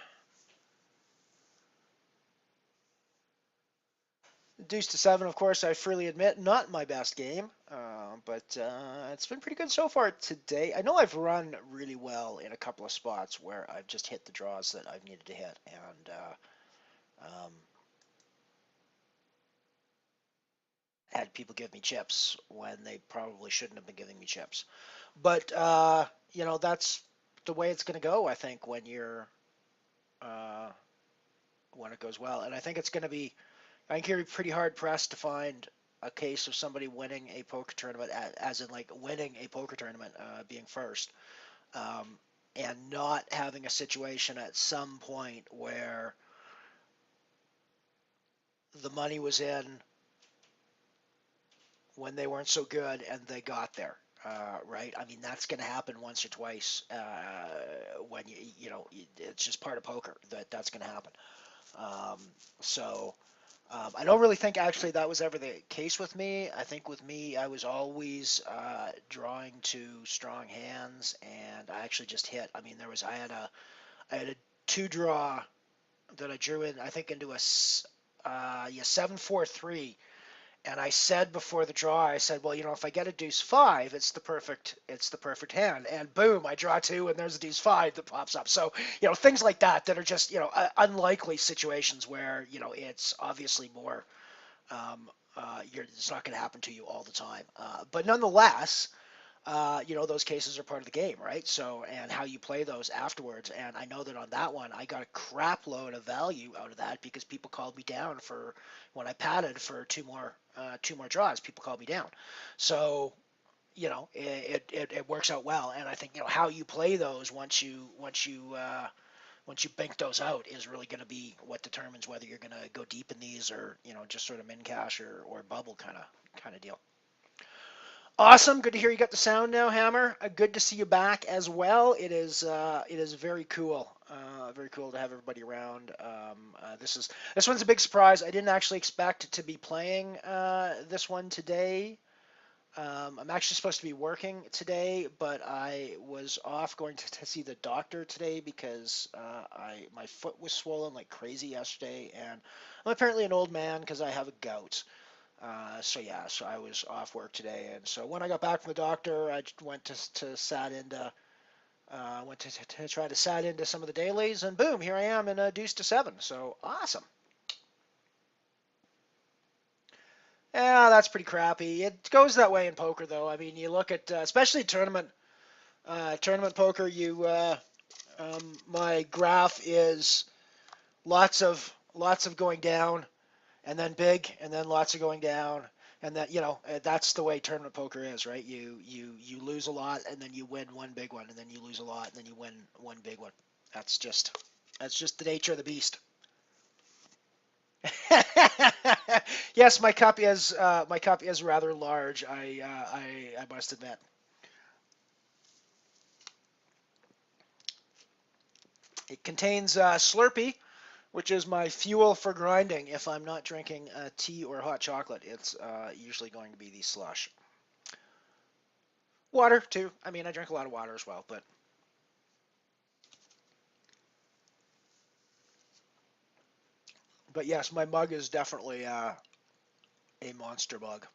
Deuce-to-seven, of course, I freely admit, not my best game, but it's been pretty good so far today. I know I've run really well in a couple of spots where I've just hit the draws that I've needed to hit, and had people give me chips when they probably shouldn't have been giving me chips. But that's the way it's going to go. I think when when it goes well, and I think it's going to be. I think you're pretty hard pressed to find a case of somebody winning a poker tournament, as in like winning a poker tournament, being first, um, and not having a situation at some point where the money was in when they weren't so good and they got there. Right? I mean, that's going to happen once or twice when it's just part of poker that's going to happen. Um, so I don't really think actually that was ever the case with me. I think with me, I was always drawing to strong hands, and I actually just hit. I mean, I had a two draw that I drew in. I think into a 7-4-3. And I said before the draw, I said, well, if I get a deuce five, it's the perfect hand. And boom, I draw two, and there's a deuce five that pops up. So, things like that are just, unlikely situations where, it's obviously more, it's not going to happen to you all the time. But nonetheless, those cases are part of the game, right? So, and how you play those afterwards. And I know that on that one, I got a crap load of value out of that because people called me down for when I padded for two more draws. People called me down, so it works out well. And I think how you play those once you bank those out is really going to be what determines whether you're going to go deep in these or just sort of min cash or bubble kind of deal. Awesome. Good to hear you got the sound now, Hammer. Good to see you back as well. It is very cool. Very cool to have everybody around. This one's a big surprise. I didn't actually expect to be playing this one today. I'm actually supposed to be working today, but I was off going to see the doctor today because my foot was swollen like crazy yesterday, and I'm apparently an old man because I have a gout. So I was off work today, and so when I got back from the doctor, I went to sat into to try to sat into some of the dailies, and boom, here I am in a deuce-to-seven. So awesome. Yeah, that's pretty crappy. It goes that way in poker, though. I mean, you look at especially tournament poker. My graph is lots of going down, and then big, and then lots of going down, And that, that's the way tournament poker is, right? You lose a lot, and then you win one big one, and then you lose a lot, and then you win one big one. That's just that's just the nature of the beast. Yes, my copy is rather large. I must admit. It contains Slurpee, which is my fuel for grinding. If I'm not drinking tea or hot chocolate, it's usually going to be the slush. Water too. I mean, I drink a lot of water as well, but yes, my mug is definitely a monster mug.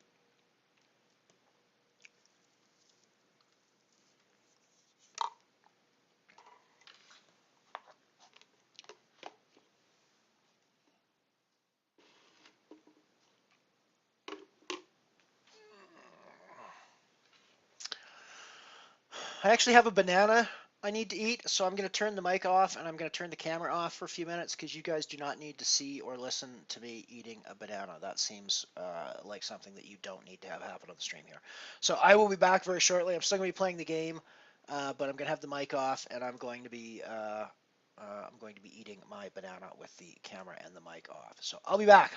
I actually have a banana I need to eat, so I'm going to turn the mic off and I'm going to turn the camera off for a few minutes because you guys do not need to see or listen to me eating a banana. That seems like something that you don't need to have happen on the stream here. So I will be back very shortly. I'm still going to be playing the game, but I'm going to have the mic off and I'm going to be eating my banana with the camera and the mic off. So I'll be back.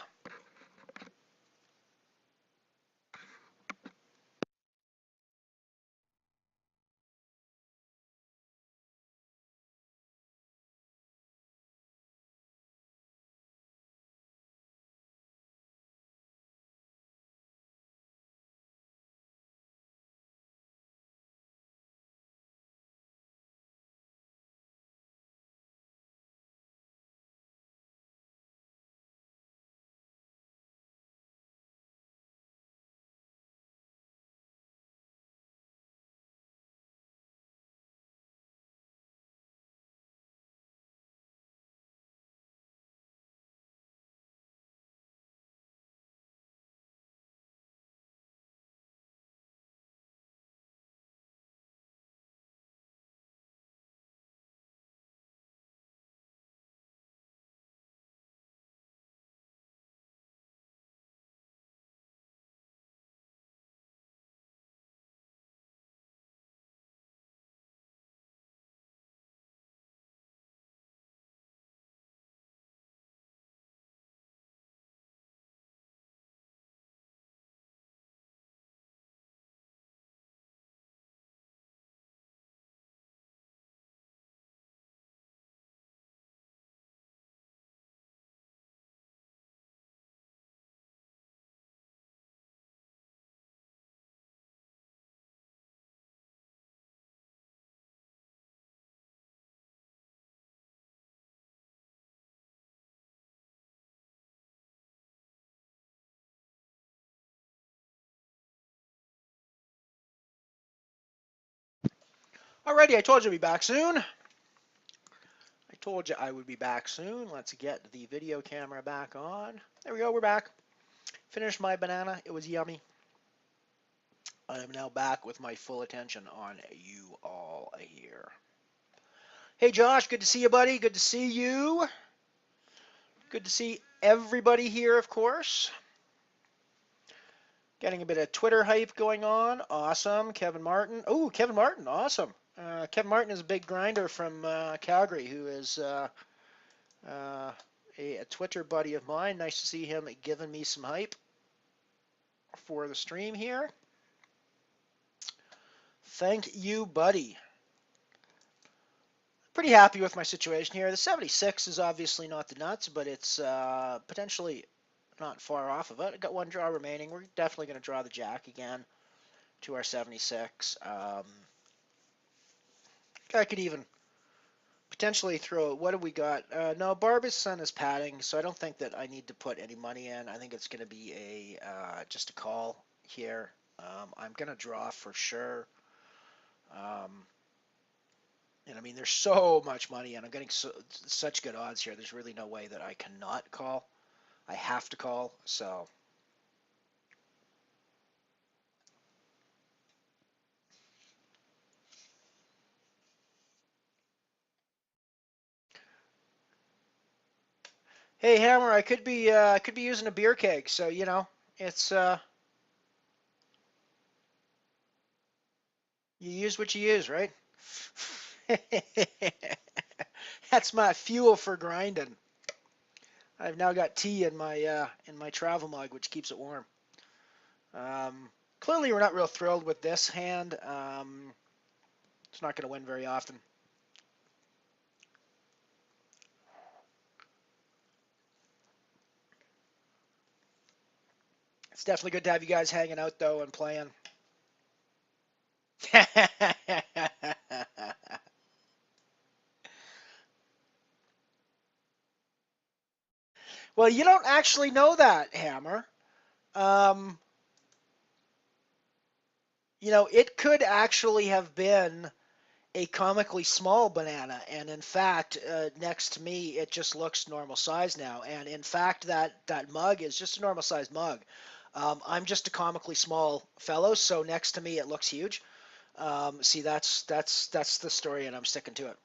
Alrighty, I told you I'd be back soon. I told you I would be back soon. Let's get the video camera back on. There we go, we're back. Finished my banana. It was yummy. I am now back with my full attention on you all here. Hey Josh, good to see you, buddy. Good to see you. Good to see everybody here, of course. Getting a bit of Twitter hype going on. Awesome. Kevin Martin. Oh, Kevin Martin. Awesome. Kevin Martin is a big grinder from Calgary who is a Twitter buddy of mine. Nice to see him giving me some hype for the stream here. Thank you, buddy. Pretty happy with my situation here. The 76 is obviously not the nuts, but it's potentially not far off of it. I got one draw remaining. We're definitely going to draw the jack again to our 76. I could even potentially throw. What do we got? No, Barbizon is padding, so I don't think that I need to put any money in. I think it's going to be just a call here. I'm going to draw for sure. And I mean, there's so much money, and I'm getting such good odds here. There's really no way that I cannot call. I have to call. So hey, Hammer, I could be using a beer keg. So it's You use what you use, right? That's my fuel for grinding. I've now got tea in my travel mug, which keeps it warm. Clearly, we're not real thrilled with this hand. It's not going to win very often. It's definitely good to have you guys hanging out though and playing. Well, you don't actually know that, Hammer. Um, it could actually have been a comically small banana, and in fact, next to me, it just looks normal size now. And in fact, that mug is just a normal size mug. I'm just a comically small fellow, so next to me, it looks huge. See, that's the story, and I'm sticking to it.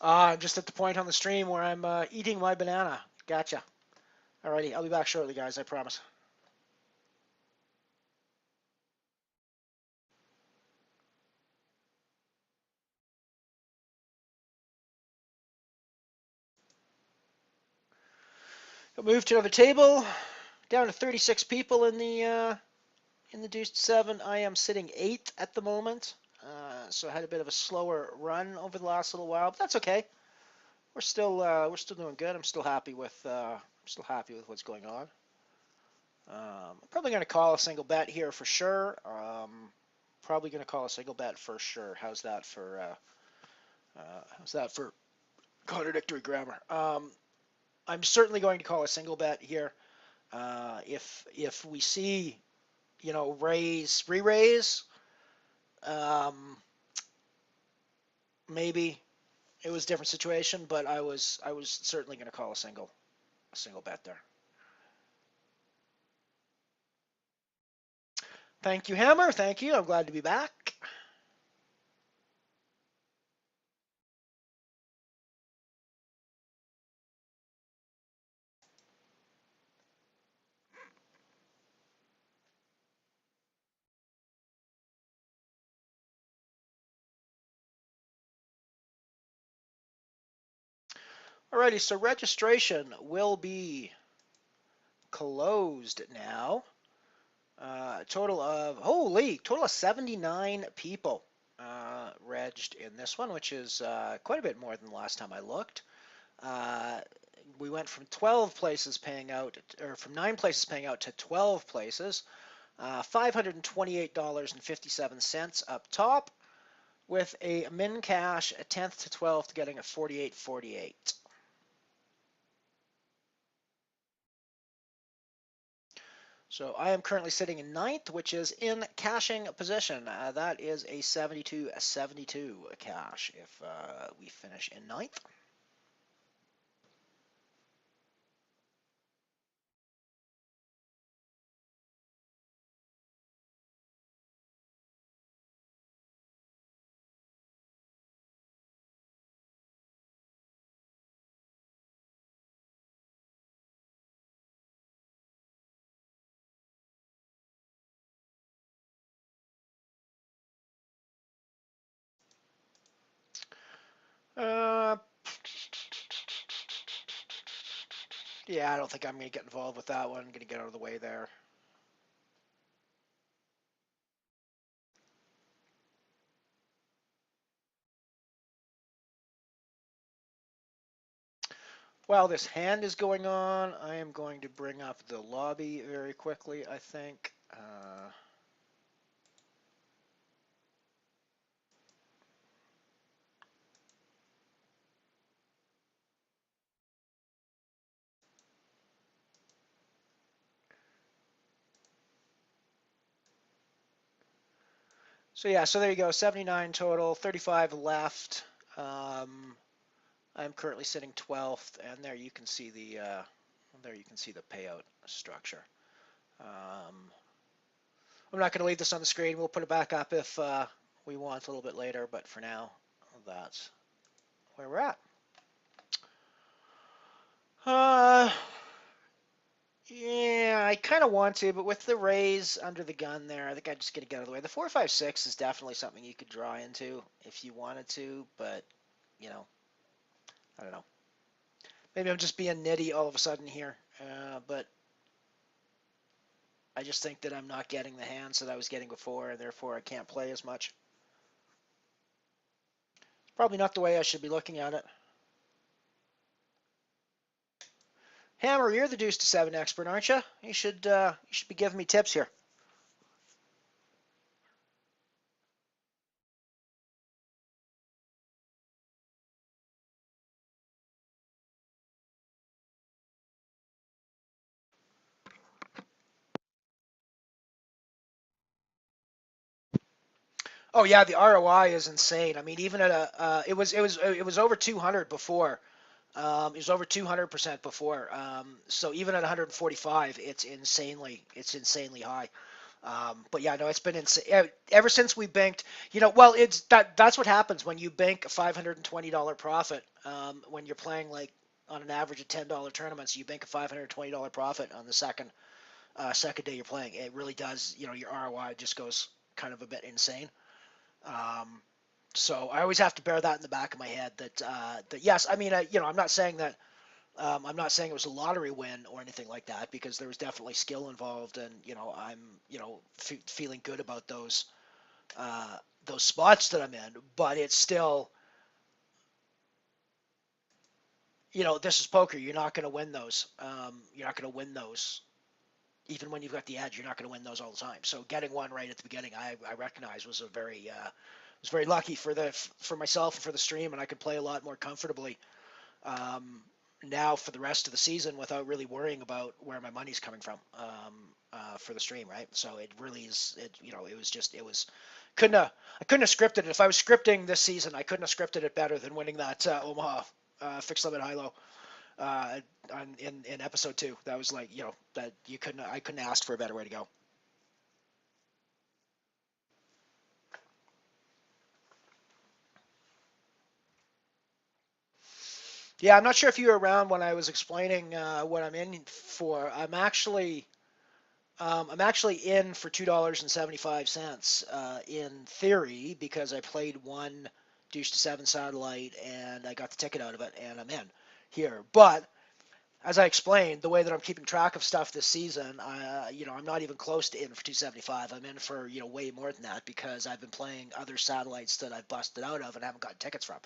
I'm just at the point on the stream where I'm eating my banana. Gotcha. Alrighty, I'll be back shortly, guys. I promise. I'll move to another table. Down to 36 people in the deuce-to-seven. I am sitting 8th at the moment. So I had a bit of a slower run over the last little while, but that's okay. We're still doing good. I'm still happy with what's going on. I'm probably going to call a single bet here for sure. Probably going to call a single bet for sure. How's that for contradictory grammar? I'm certainly going to call a single bet here. If we see, re-raise, um, maybe it was a different situation, but I was certainly going to call a single bet there. Thank you, Hammer. Thank you. I'm glad to be back. Alrighty, so registration will be closed now. Total of 79 people regged in this one, which is quite a bit more than the last time I looked. Uh, we went from 12 places paying out, or from 9 places paying out to 12 places. $528.57 up top, with a min cash at 10th to 12th getting a 48.48. So I am currently sitting in 9th, which is in cashing position. That is a 72-72 cash if we finish in 9th. Uh, yeah, I don't think I'm going to get involved with that one. I'm going to get out of the way there. While this hand is going on, I am going to bring up the lobby very quickly, I think. So yeah, so there you go, 79 total, 35 left. I'm currently sitting 12th, and there you can see the payout structure. I'm not going to leave this on the screen. We'll put it back up if we want a little bit later, but for now, that's where we're at. Uh, yeah, I kind of want to, but with the raise under the gun there, I think I'm just going to get out of the way. The 4-5-6 is definitely something you could draw into if you wanted to, but, you know, I don't know. Maybe I'm just being nitty all of a sudden here, but I just think that I'm not getting the hands that I was getting before, and therefore I can't play as much. Probably not the way I should be looking at it. Hammer, you're the deuce-to-seven expert, aren't you? You should be giving me tips here. Oh yeah, the ROI is insane. I mean, even at it was over 200 before. It was over 200% before. So even at 145, it's insanely high. But yeah, no, it's been insane ever since we banked. Well, that's what happens when you bank a $520 profit. When you're playing like on an average of $10 tournaments, you bank a $520 profit on the second day you're playing. It really does. Your ROI just goes kind of a bit insane. Um, so I always have to bear that in the back of my head that yes, I mean, I'm not saying that I'm not saying it was a lottery win or anything like that because there was definitely skill involved, and I'm feeling good about those spots that I'm in, but it's still this is poker. You're not going to win those. You're not going to win those. Even when you've got the edge, you're not going to win those all the time. So getting one right at the beginning, I recognize was very lucky for myself and for the stream, and I could play a lot more comfortably now for the rest of the season without really worrying about where my money's coming from for the stream, right? So it really is. It was I couldn't have scripted it. If I was scripting this season, I couldn't have scripted it better than winning that Omaha fixed limit high low uh, in episode 2. That was like that I couldn't ask for a better way to go. Yeah, I'm not sure if you were around when I was explaining what I'm in for. I'm actually in for $2.75 in theory because I played one deuce-to-seven satellite and I got the ticket out of it and I'm in here. But as I explained, the way that I'm keeping track of stuff this season, I'm not even close to in for 275. I'm in for way more than that because I've been playing other satellites that I've busted out of and haven't gotten tickets from.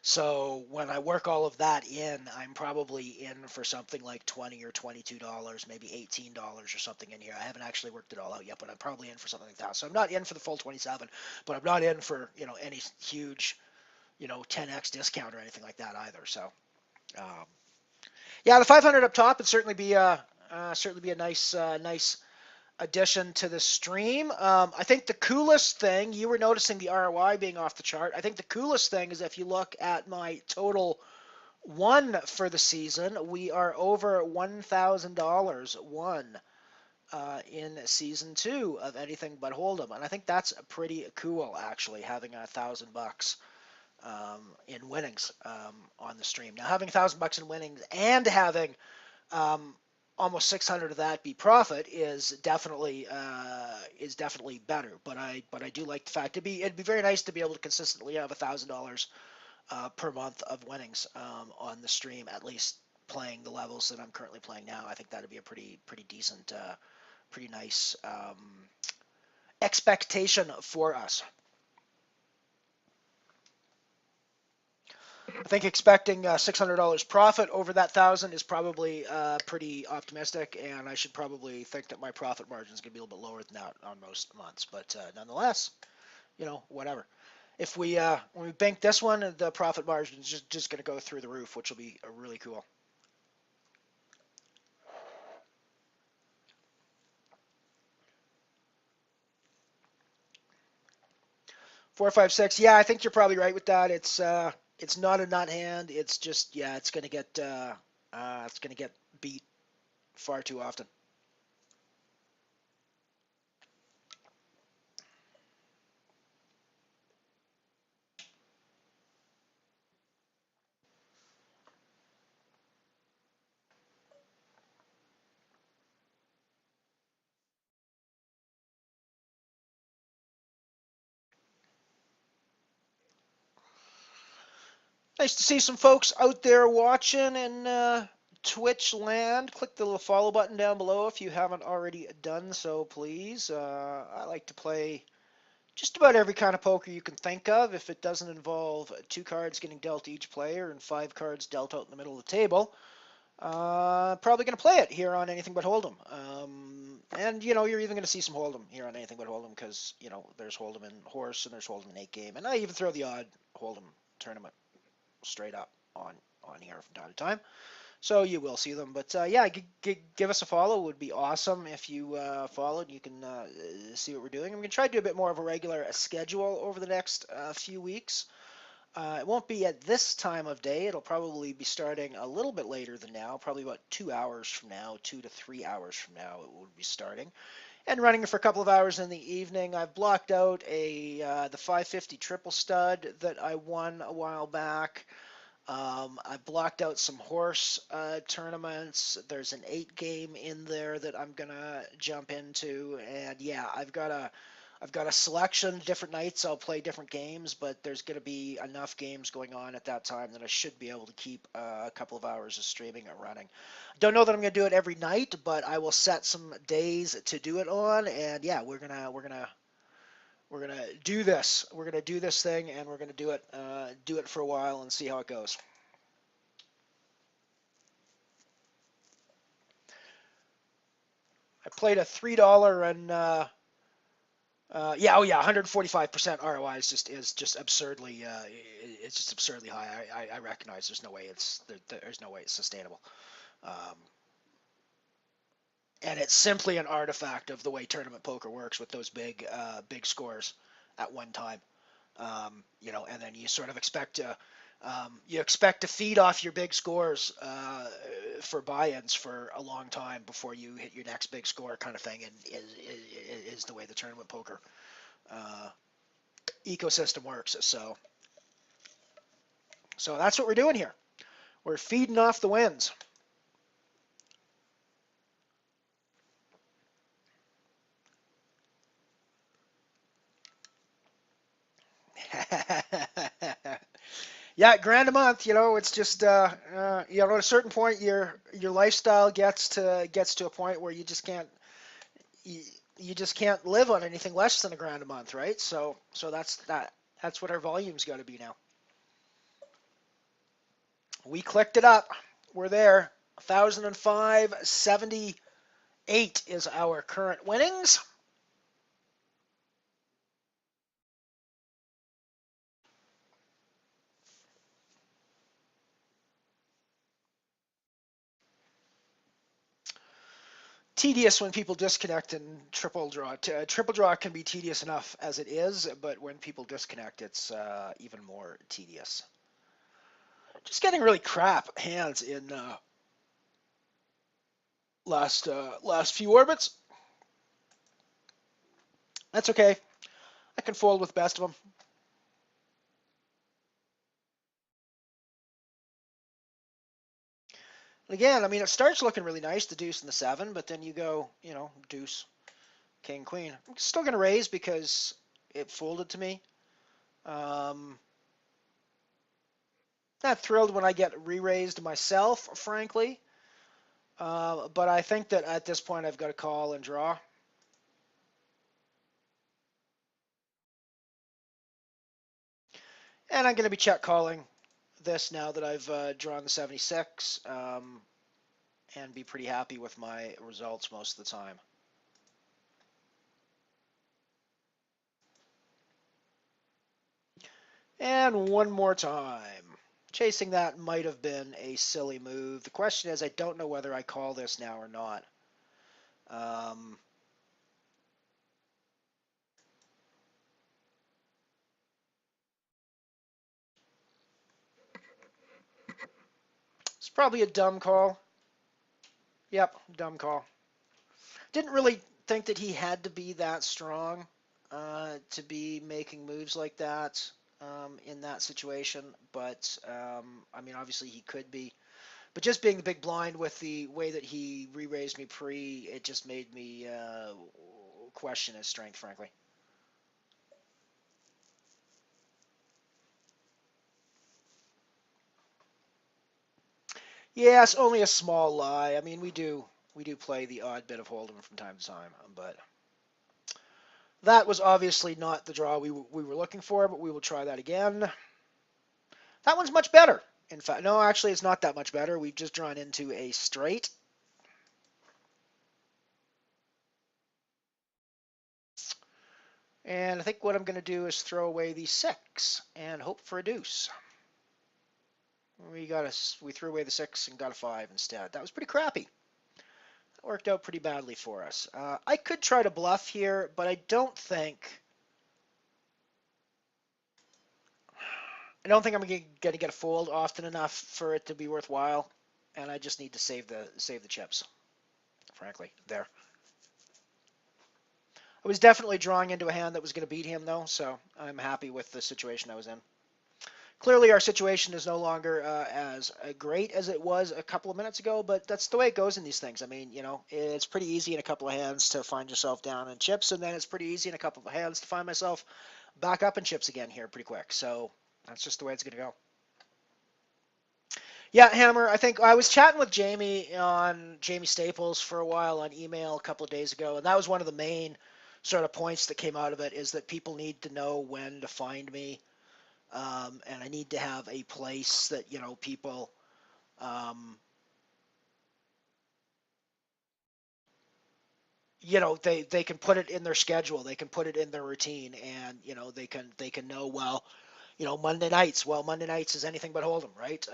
So when I work all of that in, I'm probably in for something like $20 or $22, maybe $18 or something in here. I haven't actually worked it all out yet, but I'm probably in for something like that. So I'm not in for the full 27, but I'm not in for any huge 10x discount or anything like that either. So. Um, yeah, the 500 up top would certainly be a nice addition to the stream. I think the coolest thing you were noticing the ROI being off the chart. I think the coolest thing is if you look at my total won for the season, we are over $1,000 won in season 2 of anything but Hold'em, and I think that's pretty cool actually having $1,000 in winnings on the stream. Now having $1,000 in winnings and having um, almost 600 of that be profit is definitely better. But I do like the fact it'd be very nice to be able to consistently have $1,000 per month of winnings on the stream, at least playing the levels that I'm currently playing now. I think that'd be a pretty decent, pretty nice expectation for us. I think expecting $600 profit over that 1,000 is probably pretty optimistic, and I should probably think that my profit margin is going to be a little bit lower than that on most months. But nonetheless, whatever. If when we bank this one, the profit margin is just going to go through the roof, which will be really cool. 4-5-6. Yeah, I think you're probably right with that. It's not a nut hand. It's just it's going to get beat far too often. Nice to see some folks out there watching in Twitch land. Click the little follow button down below if you haven't already done so, please. I like to play just about every kind of poker you can think of if it doesn't involve 2 cards getting dealt to each player and 5 cards dealt out in the middle of the table. Probably going to play it here on Anything But Hold'em. And, you know, you're even going to see some Hold'em here on Anything But Hold'em because, you know, there's Hold'em in Horse and there's Hold'em in 8-game. And I even throw the odd Hold'em tournament straight up on here from time to time. So you will see them. But yeah, give us a follow. It would be awesome if you followed. You can see what we're doing. I'm going to try to do a bit more of a regular schedule over the next few weeks. It won't be at this time of day. It'll probably be starting a little bit later than now, probably about 2 hours from now, 2 to 3 hours from now it will be starting. And running for a couple of hours in the evening. I've blocked out the 550 triple stud that I won a while back. I blocked out some horse tournaments. There's an 8-game in there that I'm gonna jump into, and yeah, I've got a selection. Different nights I'll play different games, but there's gonna be enough games going on at that time that I should be able to keep a couple of hours of streaming and running. Don't know that I'm gonna do it every night, but I will set some days to do it on, and yeah, we're gonna do this. We're gonna do this thing, and we're gonna do it for a while and see how it goes. I played a $3 and yeah, oh yeah, 145% ROI is just absurdly it's just absurdly high. I recognize there's no way it's sustainable. Um, and it's simply an artifact of the way tournament poker works with those big scores at one time. You know, and then you sort of expect to feed off your big scores for buy-ins for a long time before you hit your next big score, kind of thing, and is the way the tournament poker uh, ecosystem works. So that's what we're doing here. We're feeding off the wins. Yeah, grand a month. You know, it's just you know, at a certain point, your lifestyle gets to a point where you, you just can't live on anything less than a grand a month, right? So that's what our volume's got to be now. We clicked it up. We're there. 1,005.78 is our current winnings. Tedious when people disconnect and triple draw. Triple draw can be tedious enough as it is, but when people disconnect, it's even more tedious. Just getting really crap hands in last few orbits. That's okay. I can fold with the best of them. And again, I mean, it starts looking really nice, the deuce and the 7, but then you go, you know, deuce, king, queen. I'm still going to raise because it folded to me. Not thrilled when I get re-raised myself, frankly. But I think that at this point I've got to call and draw. And I'm going to be check calling this now that I've drawn the 76 and be pretty happy with my results most of the time. And one more time. Chasing that might have been a silly move. The question is, I don't know whether I call this now or not. It's probably a dumb call. Yep, dumb call. Didn't really think that he had to be that strong to be making moves like that in that situation. But, I mean, obviously he could be. But just being the big blind with the way that he re-raised me pre, it just made me question his strength, frankly. Yes, only a small lie. I mean, we do play the odd bit of HoldEm from time to time, but that was obviously not the draw we were looking for, but we will try that again. That one's much better. In fact, no, actually, it's not that much better. We've just drawn into a straight. And I think what I'm going to do is throw away the 6 and hope for a deuce. We threw away the 6 and got a 5 instead. That was pretty crappy. That worked out pretty badly for us. I could try to bluff here, but I don't think I'm going to get a fold often enough for it to be worthwhile, and I just need to save the chips. Frankly, there. I was definitely drawing into a hand that was going to beat him, though, so I'm happy with the situation I was in. Clearly, our situation is no longer as great as it was a couple of minutes ago, but that's the way it goes in these things. I mean, it's pretty easy in a couple of hands to find yourself down in chips, and then it's pretty easy in a couple of hands to find myself back up in chips again here pretty quick. So that's just the way it's going to go. Yeah, Hammer, I think I was chatting with Jamie Staples for a while on email a couple of days ago, and that was one of the main sort of points that came out of it is that people need to know when to find me. And I need to have a place that, people, um, they can put it in their schedule, they can put it in their routine, and, they can know, well, Monday nights is anything but Hold'em, right?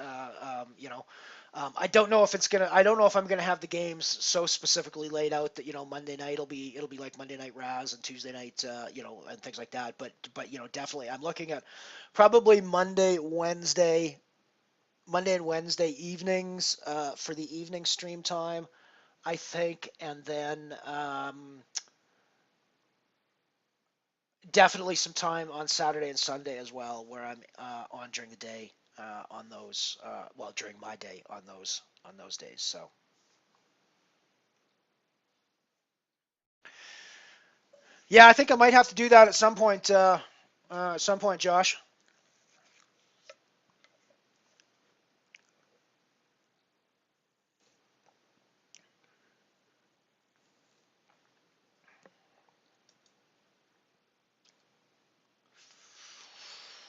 I don't know if I'm gonna have the games so specifically laid out that Monday night it'll be like Monday night Raz and Tuesday night and things like that. But definitely I'm looking at probably Monday and Wednesday evenings for the evening stream time, I think, and then definitely some time on Saturday and Sunday as well, where I'm on during the day on those. During my day on those days. So yeah, I think I might have to do that at some point. Josh.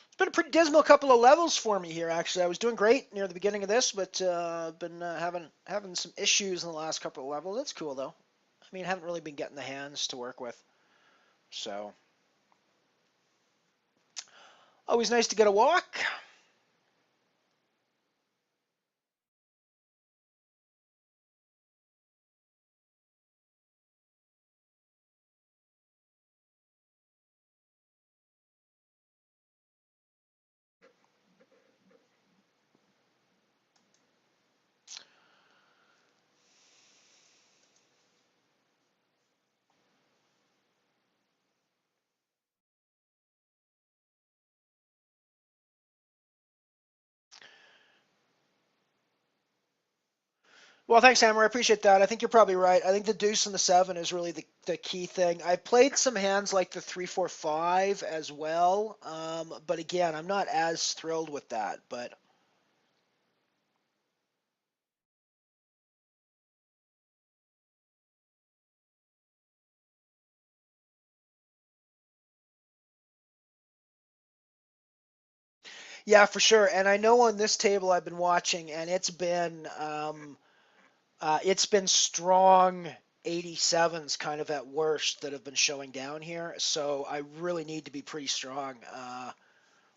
It's been a pretty dismal couple of levels for me here. Actually, I was doing great near the beginning of this, but been having some issues in the last couple of levels. That's cool though. I mean, haven't really been getting the hands to work with, so always nice to get a walk. Well, thanks, Hammer. I appreciate that. I think you're probably right. I think the deuce and the 7 is really the key thing. I've played some hands like the 3-4-5 as well, but again, I'm not as thrilled with that. But yeah, for sure. And I know on this table I've been watching, and it's been strong 87s kind of at worst that have been showing down here. So I really need to be pretty strong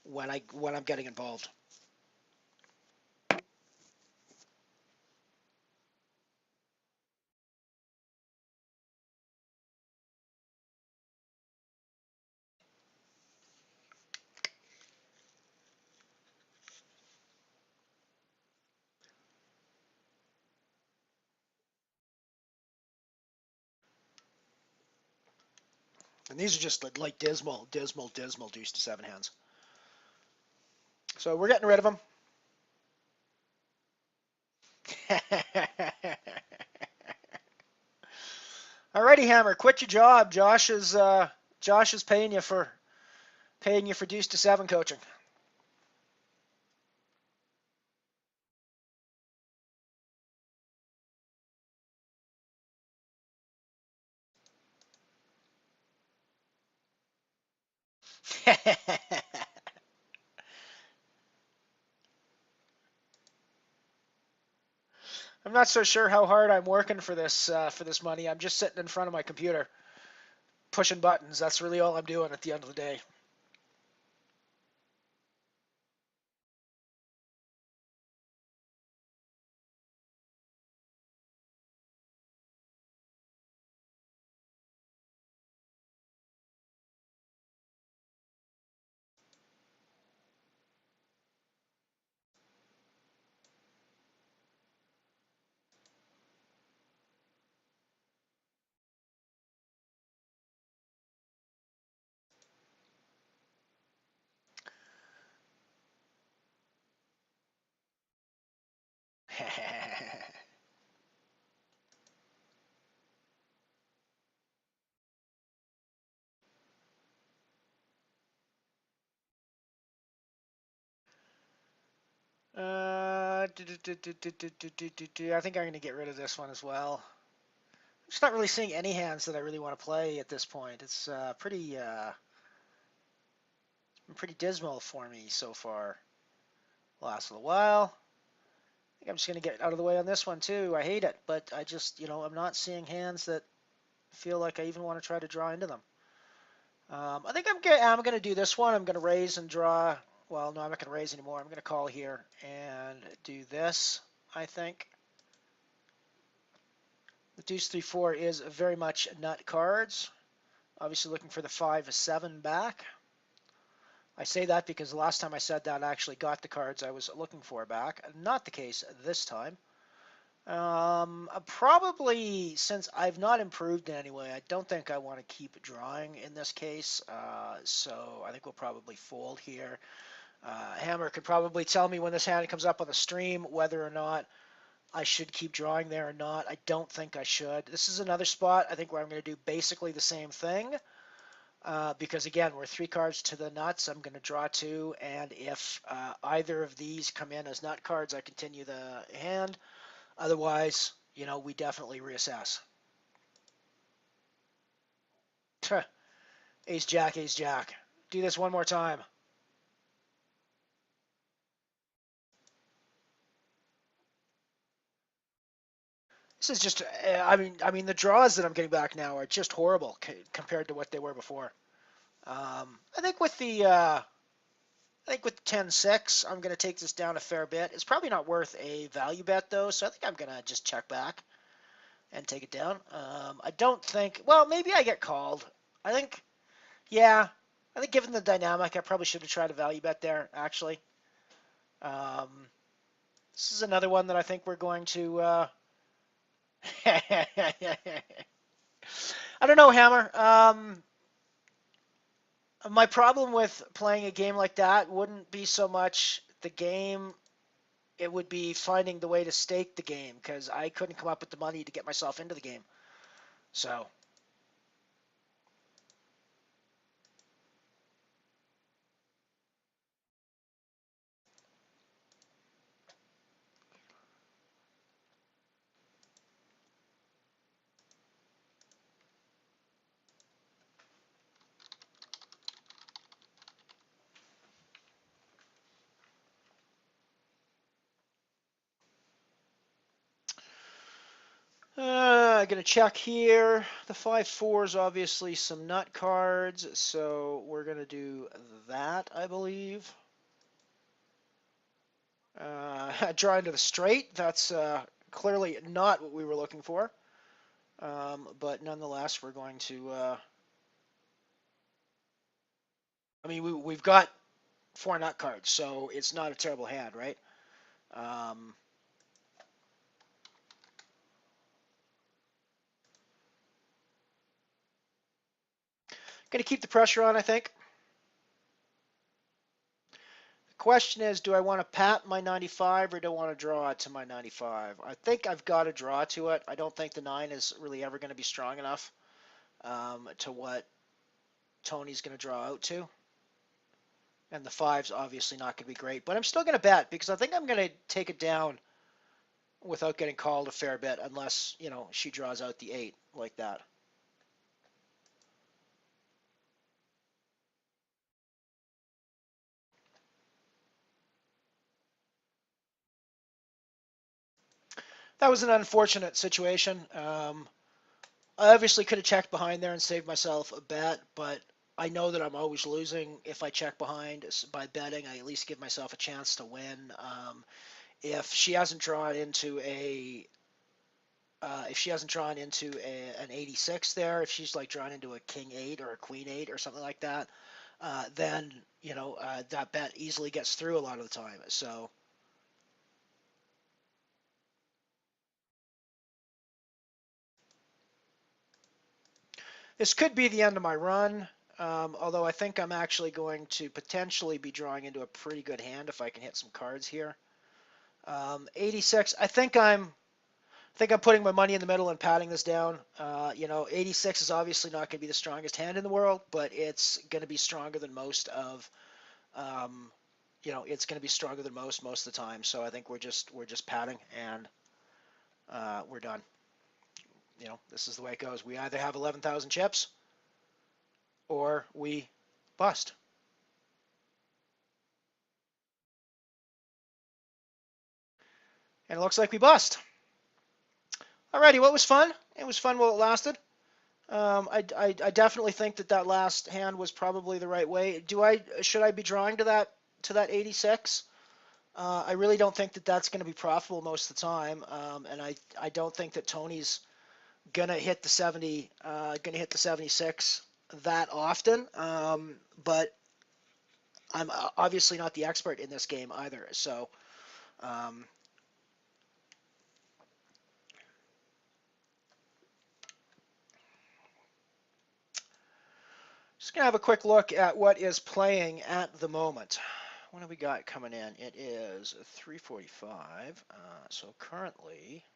when I'm getting involved. And these are just like dismal deuce to 7 hands. So we're getting rid of them. Alrighty, Hammer, quit your job. Josh is paying you for deuce to 7 coaching. I'm not so sure how hard I'm working for this money. I'm just sitting in front of my computer, pushing buttons. That's really all I'm doing at the end of the day. I think I'm going to get rid of this one as well. I'm just not really seeing any hands that I really want to play at this point. It's pretty dismal for me so far. Last little while. I think I'm just going to get out of the way on this one too. I hate it, but I just, I'm not seeing hands that feel like I even want to try to draw into them. I think I'm going to do this one. I'm going to raise and draw. Well, no, I'm not going to raise anymore. I'm going to call here and do this, I think. The deuce-3-4 is very much nut cards. Obviously looking for the 5-7 back. I say that because the last time I said that, I actually got the cards I was looking for back. Not the case this time. Probably, since I've not improved in any way, I don't think I want to keep drawing in this case. So I think we'll probably fold here. Hammer could probably tell me when this hand comes up on the stream whether or not I should keep drawing there or not. I don't think I should. This is another spot, I think, where I'm going to do basically the same thing. Because, again, we're 3 cards to the nuts. I'm going to draw 2, and if either of these come in as nut cards, I continue the hand. Otherwise, we definitely reassess. Ace, Jack, Ace, Jack. Do this one more time. This is just, the draws that I'm getting back now are just horrible compared to what they were before. I think with the 10-6, I'm going to take this down a fair bit. It's probably not worth a value bet, though, so I think I'm going to just check back and take it down. I don't think, well, maybe I get called. I think, yeah, I think given the dynamic, I probably should have tried a value bet there, actually. This is another one that I think we're going to, I don't know, Hammer. My problem with playing a game like that wouldn't be so much the game. It would be finding the way to stake the game because I couldn't come up with the money to get myself into the game. So, I'm going to check here. The 5-4 is obviously some nut cards, so we're going to do that, I believe. Draw into the straight. That's clearly not what we were looking for. But nonetheless, we're going to... we've got 4 nut cards, so it's not a terrible hand, right? Going to keep the pressure on, I think. The question is, do I want to pat my 95 or do I want to draw it to my 95? I think I've got to draw to it. I don't think the 9 is really ever going to be strong enough to what Tony's going to draw out to. And the 5's obviously not going to be great. But I'm still going to bet because I think I'm going to take it down without getting called a fair bit unless, she draws out the 8 like that. That was an unfortunate situation. I obviously could have checked behind there and saved myself a bet, but I know that I'm always losing if I check behind. By betting, I at least give myself a chance to win. If she hasn't drawn into a if she hasn't drawn into an 86 there, if she's like drawn into a king 8 or a queen 8 or something like that, then that bet easily gets through a lot of the time. So this could be the end of my run. Although I think I'm actually going to potentially be drawing into a pretty good hand if I can hit some cards here. 86. I think I'm putting my money in the middle and patting this down. 86 is obviously not going to be the strongest hand in the world, but it's going to be stronger than most of. Um, it's going to be stronger than most of the time. So I think we're just patting and we're done. This is the way it goes. We either have 11,000 chips or we bust. And it looks like we bust. Alrighty, well, it was fun. It was fun while it lasted. I definitely think that last hand was probably the right way. Should I be drawing to that 86? I really don't think that that's going to be profitable most of the time, and I don't think that Tony's gonna hit the 76 that often. But I'm obviously not the expert in this game either, so um, just gonna have a quick look at what is playing at the moment. What have we got coming in? It is 3:45. So currently,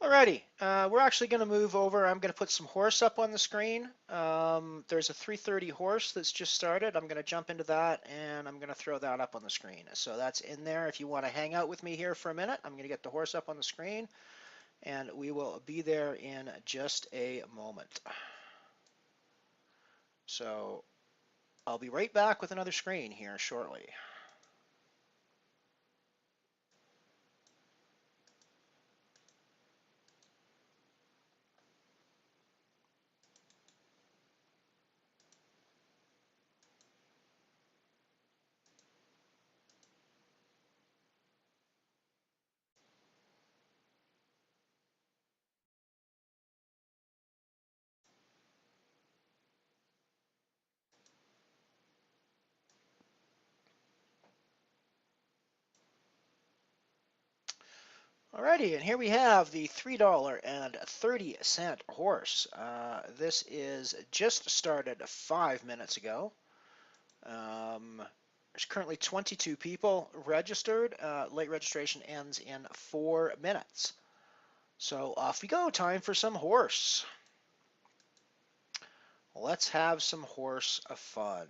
alrighty, we're actually going to move over. I'm going to put some horse up on the screen. There's a 3:30 horse that's just started. I'm going to jump into that and I'm going to throw that up on the screen. So that's in there. If you want to hang out with me here for a minute, I'm going to get the horse up on the screen and we will be there in just a moment. So I'll be right back with another screen here shortly. Alrighty, and here we have the $3.30 horse. This is just started 5 minutes ago. There's currently 22 people registered. Late registration ends in 4 minutes. So off we go. Time for some horse. Let's have some horse fun.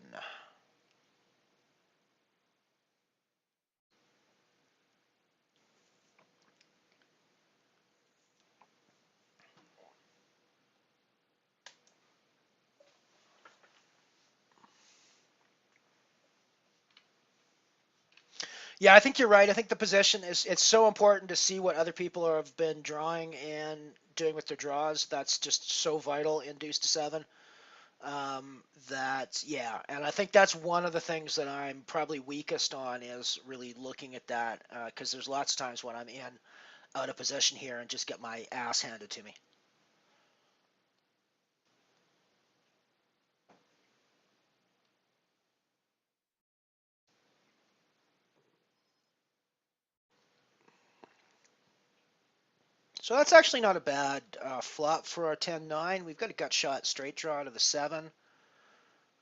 Yeah, I think you're right. I think the position it's so important to see what other people have been drawing and doing with their draws. That's just so vital in deuce-to-seven. And I think that's one of the things that I'm probably weakest on is really looking at that because there's lots of times when I'm out of position here and just get my ass handed to me. So that's actually not a bad flop for our 10-9. We've got a gut shot straight draw to the 7.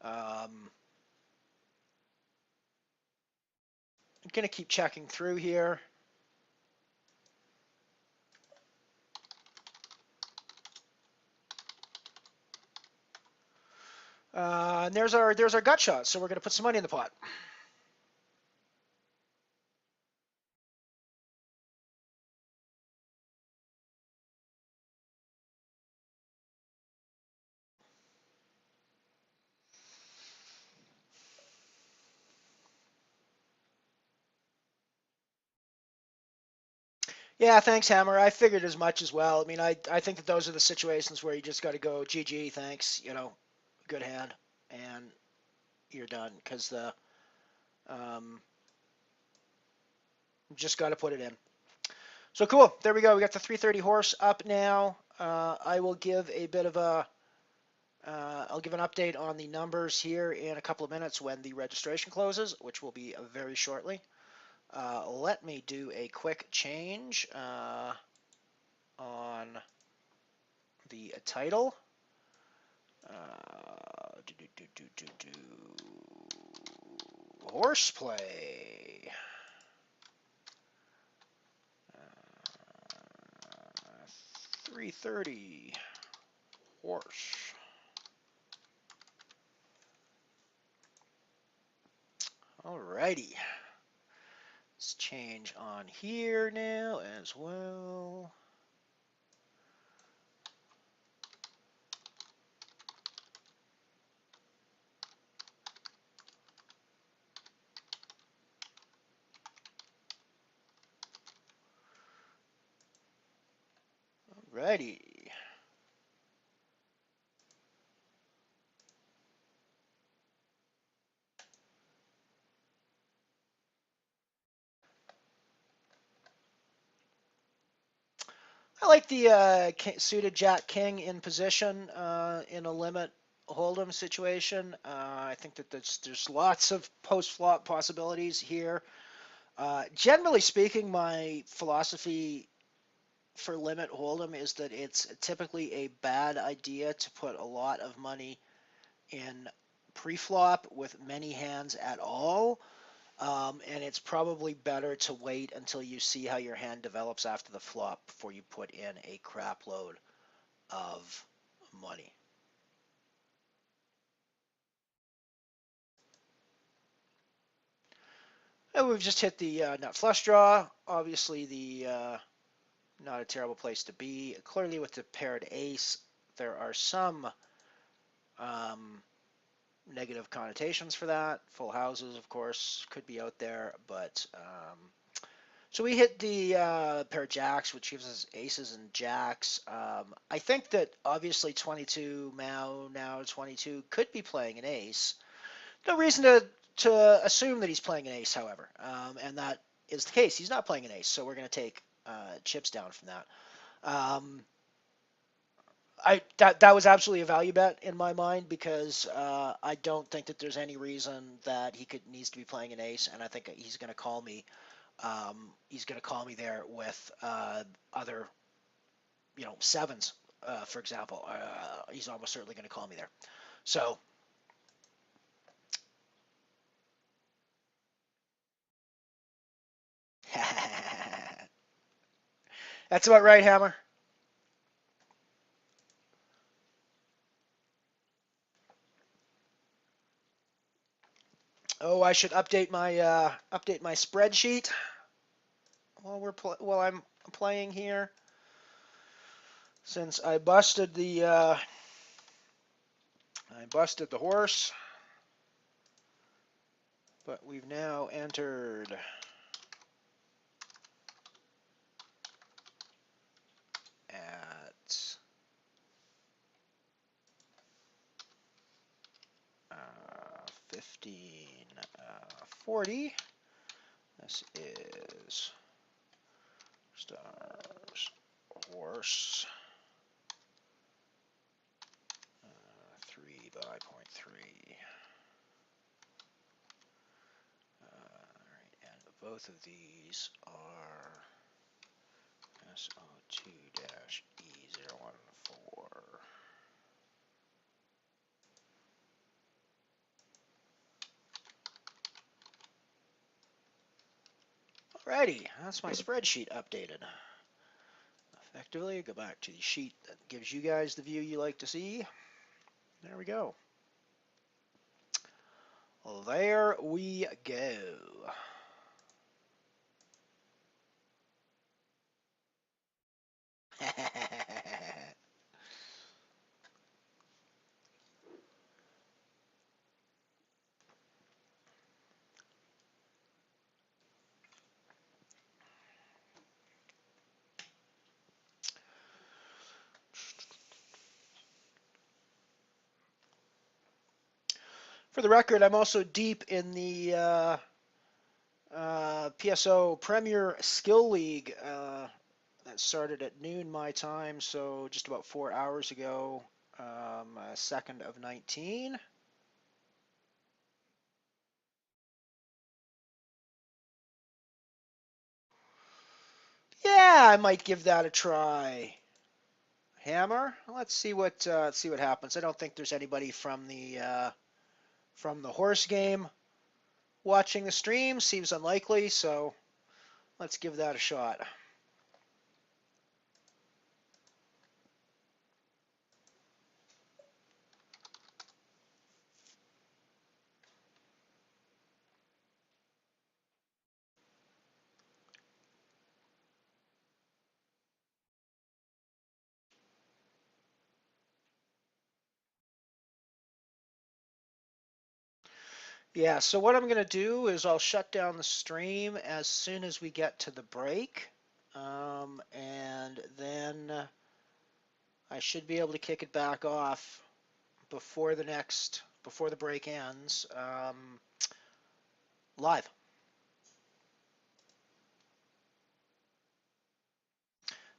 I'm going to keep checking through here. And there's our gut shot. So we're going to put some money in the pot. Yeah, thanks, Hammer. I figured as much as well. I mean, I think that those are the situations where you just got to go, GG, thanks, good hand, and you're done. Because um, just got to put it in. So cool. There we go. We got the 330 horse up now. I will give a bit of I'll give an update on the numbers here in a couple of minutes when the registration closes, which will be very shortly. Let me do a quick change on the title. Horseplay. 330 horse. Alrighty. Let's change on here now as well. Alrighty. I like the suited Jack King in position in a limit hold'em situation. I think that there's lots of post flop possibilities here. Generally speaking, my philosophy for limit hold'em is that it's typically a bad idea to put a lot of money in pre-flop with many hands at all. And it's probably better to wait until you see how your hand develops after the flop before you put in a crap load of money. And we've just hit the nut flush draw. Obviously, the not a terrible place to be. Clearly, with the paired ace, there are some um, negative connotations for that. Full houses, of course, could be out there, but so we hit the pair of jacks, which gives us aces and jacks. I think that obviously 22 now 22 could be playing an ace. No reason to assume that he's playing an ace, however, and that is the case. He's not playing an ace, so we're going to take chips down from that. That was absolutely a value bet in my mind because I don't think that there's any reason that he needs to be playing an ace, and I think he's going to call me. He's going to call me there with other, sevens, for example. He's almost certainly going to call me there. So that's about right, Hammer. Oh, I should update my spreadsheet while I'm playing here, since I busted the horse, but we've now entered at 1540. This is stars horse 3 by 0.3. Alright, and both of these are S02-E014. Alrighty, that's my spreadsheet updated. Effectively, go back to the sheet that gives you guys the view you like to see. There we go. There we go. For the record, I'm also deep in the PSO Premier Skill League. That started at noon my time, so just about 4 hours ago, 2nd of 19. Yeah, I might give that a try. Hammer. Let's see what happens. I don't think there's anybody from the horse game watching the stream. Seems unlikely, so let's give that a shot. Yeah, so what I'm going to do is I'll shut down the stream as soon as we get to the break. And then I should be able to kick it back off before the break ends, live.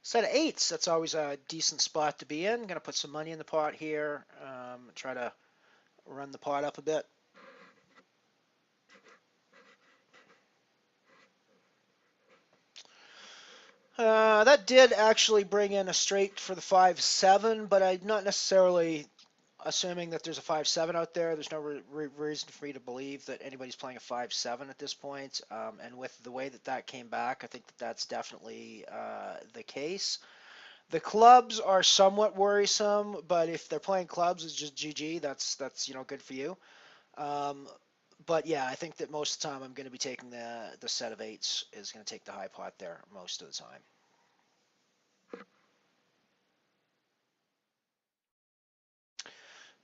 Set of eights, that's always a decent spot to be in. I'm going to put some money in the pot here, try to run the pot up a bit. That did actually bring in a straight for the 5-7, but I'm not necessarily assuming that there's a 5-7 out there. There's no reason for me to believe that anybody's playing a 5-7 at this point. And with the way that came back, I think that that's definitely the case. The clubs are somewhat worrisome, but if they're playing clubs, it's just GG. That's good for you. But yeah, I think that most of the time I'm going to be taking the set of eights is going to take the high pot there most of the time.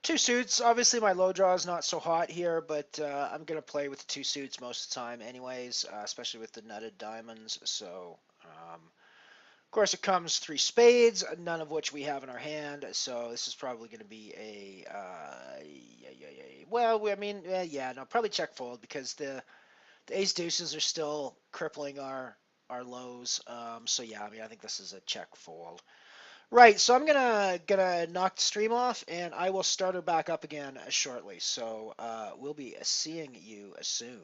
Two suits. Obviously, my low draw is not so hot here, but I'm going to play with two suits most of the time anyways, especially with the nutted diamonds. So, of course, it comes three spades, none of which we have in our hand. So this is probably going to be well, I mean, yeah, no, probably check fold because the ace deuces are still crippling our lows. So yeah, I mean, I think this is a check fold. Right, so I'm gonna knock the stream off, and I will start her back up again shortly. So we'll be seeing you soon.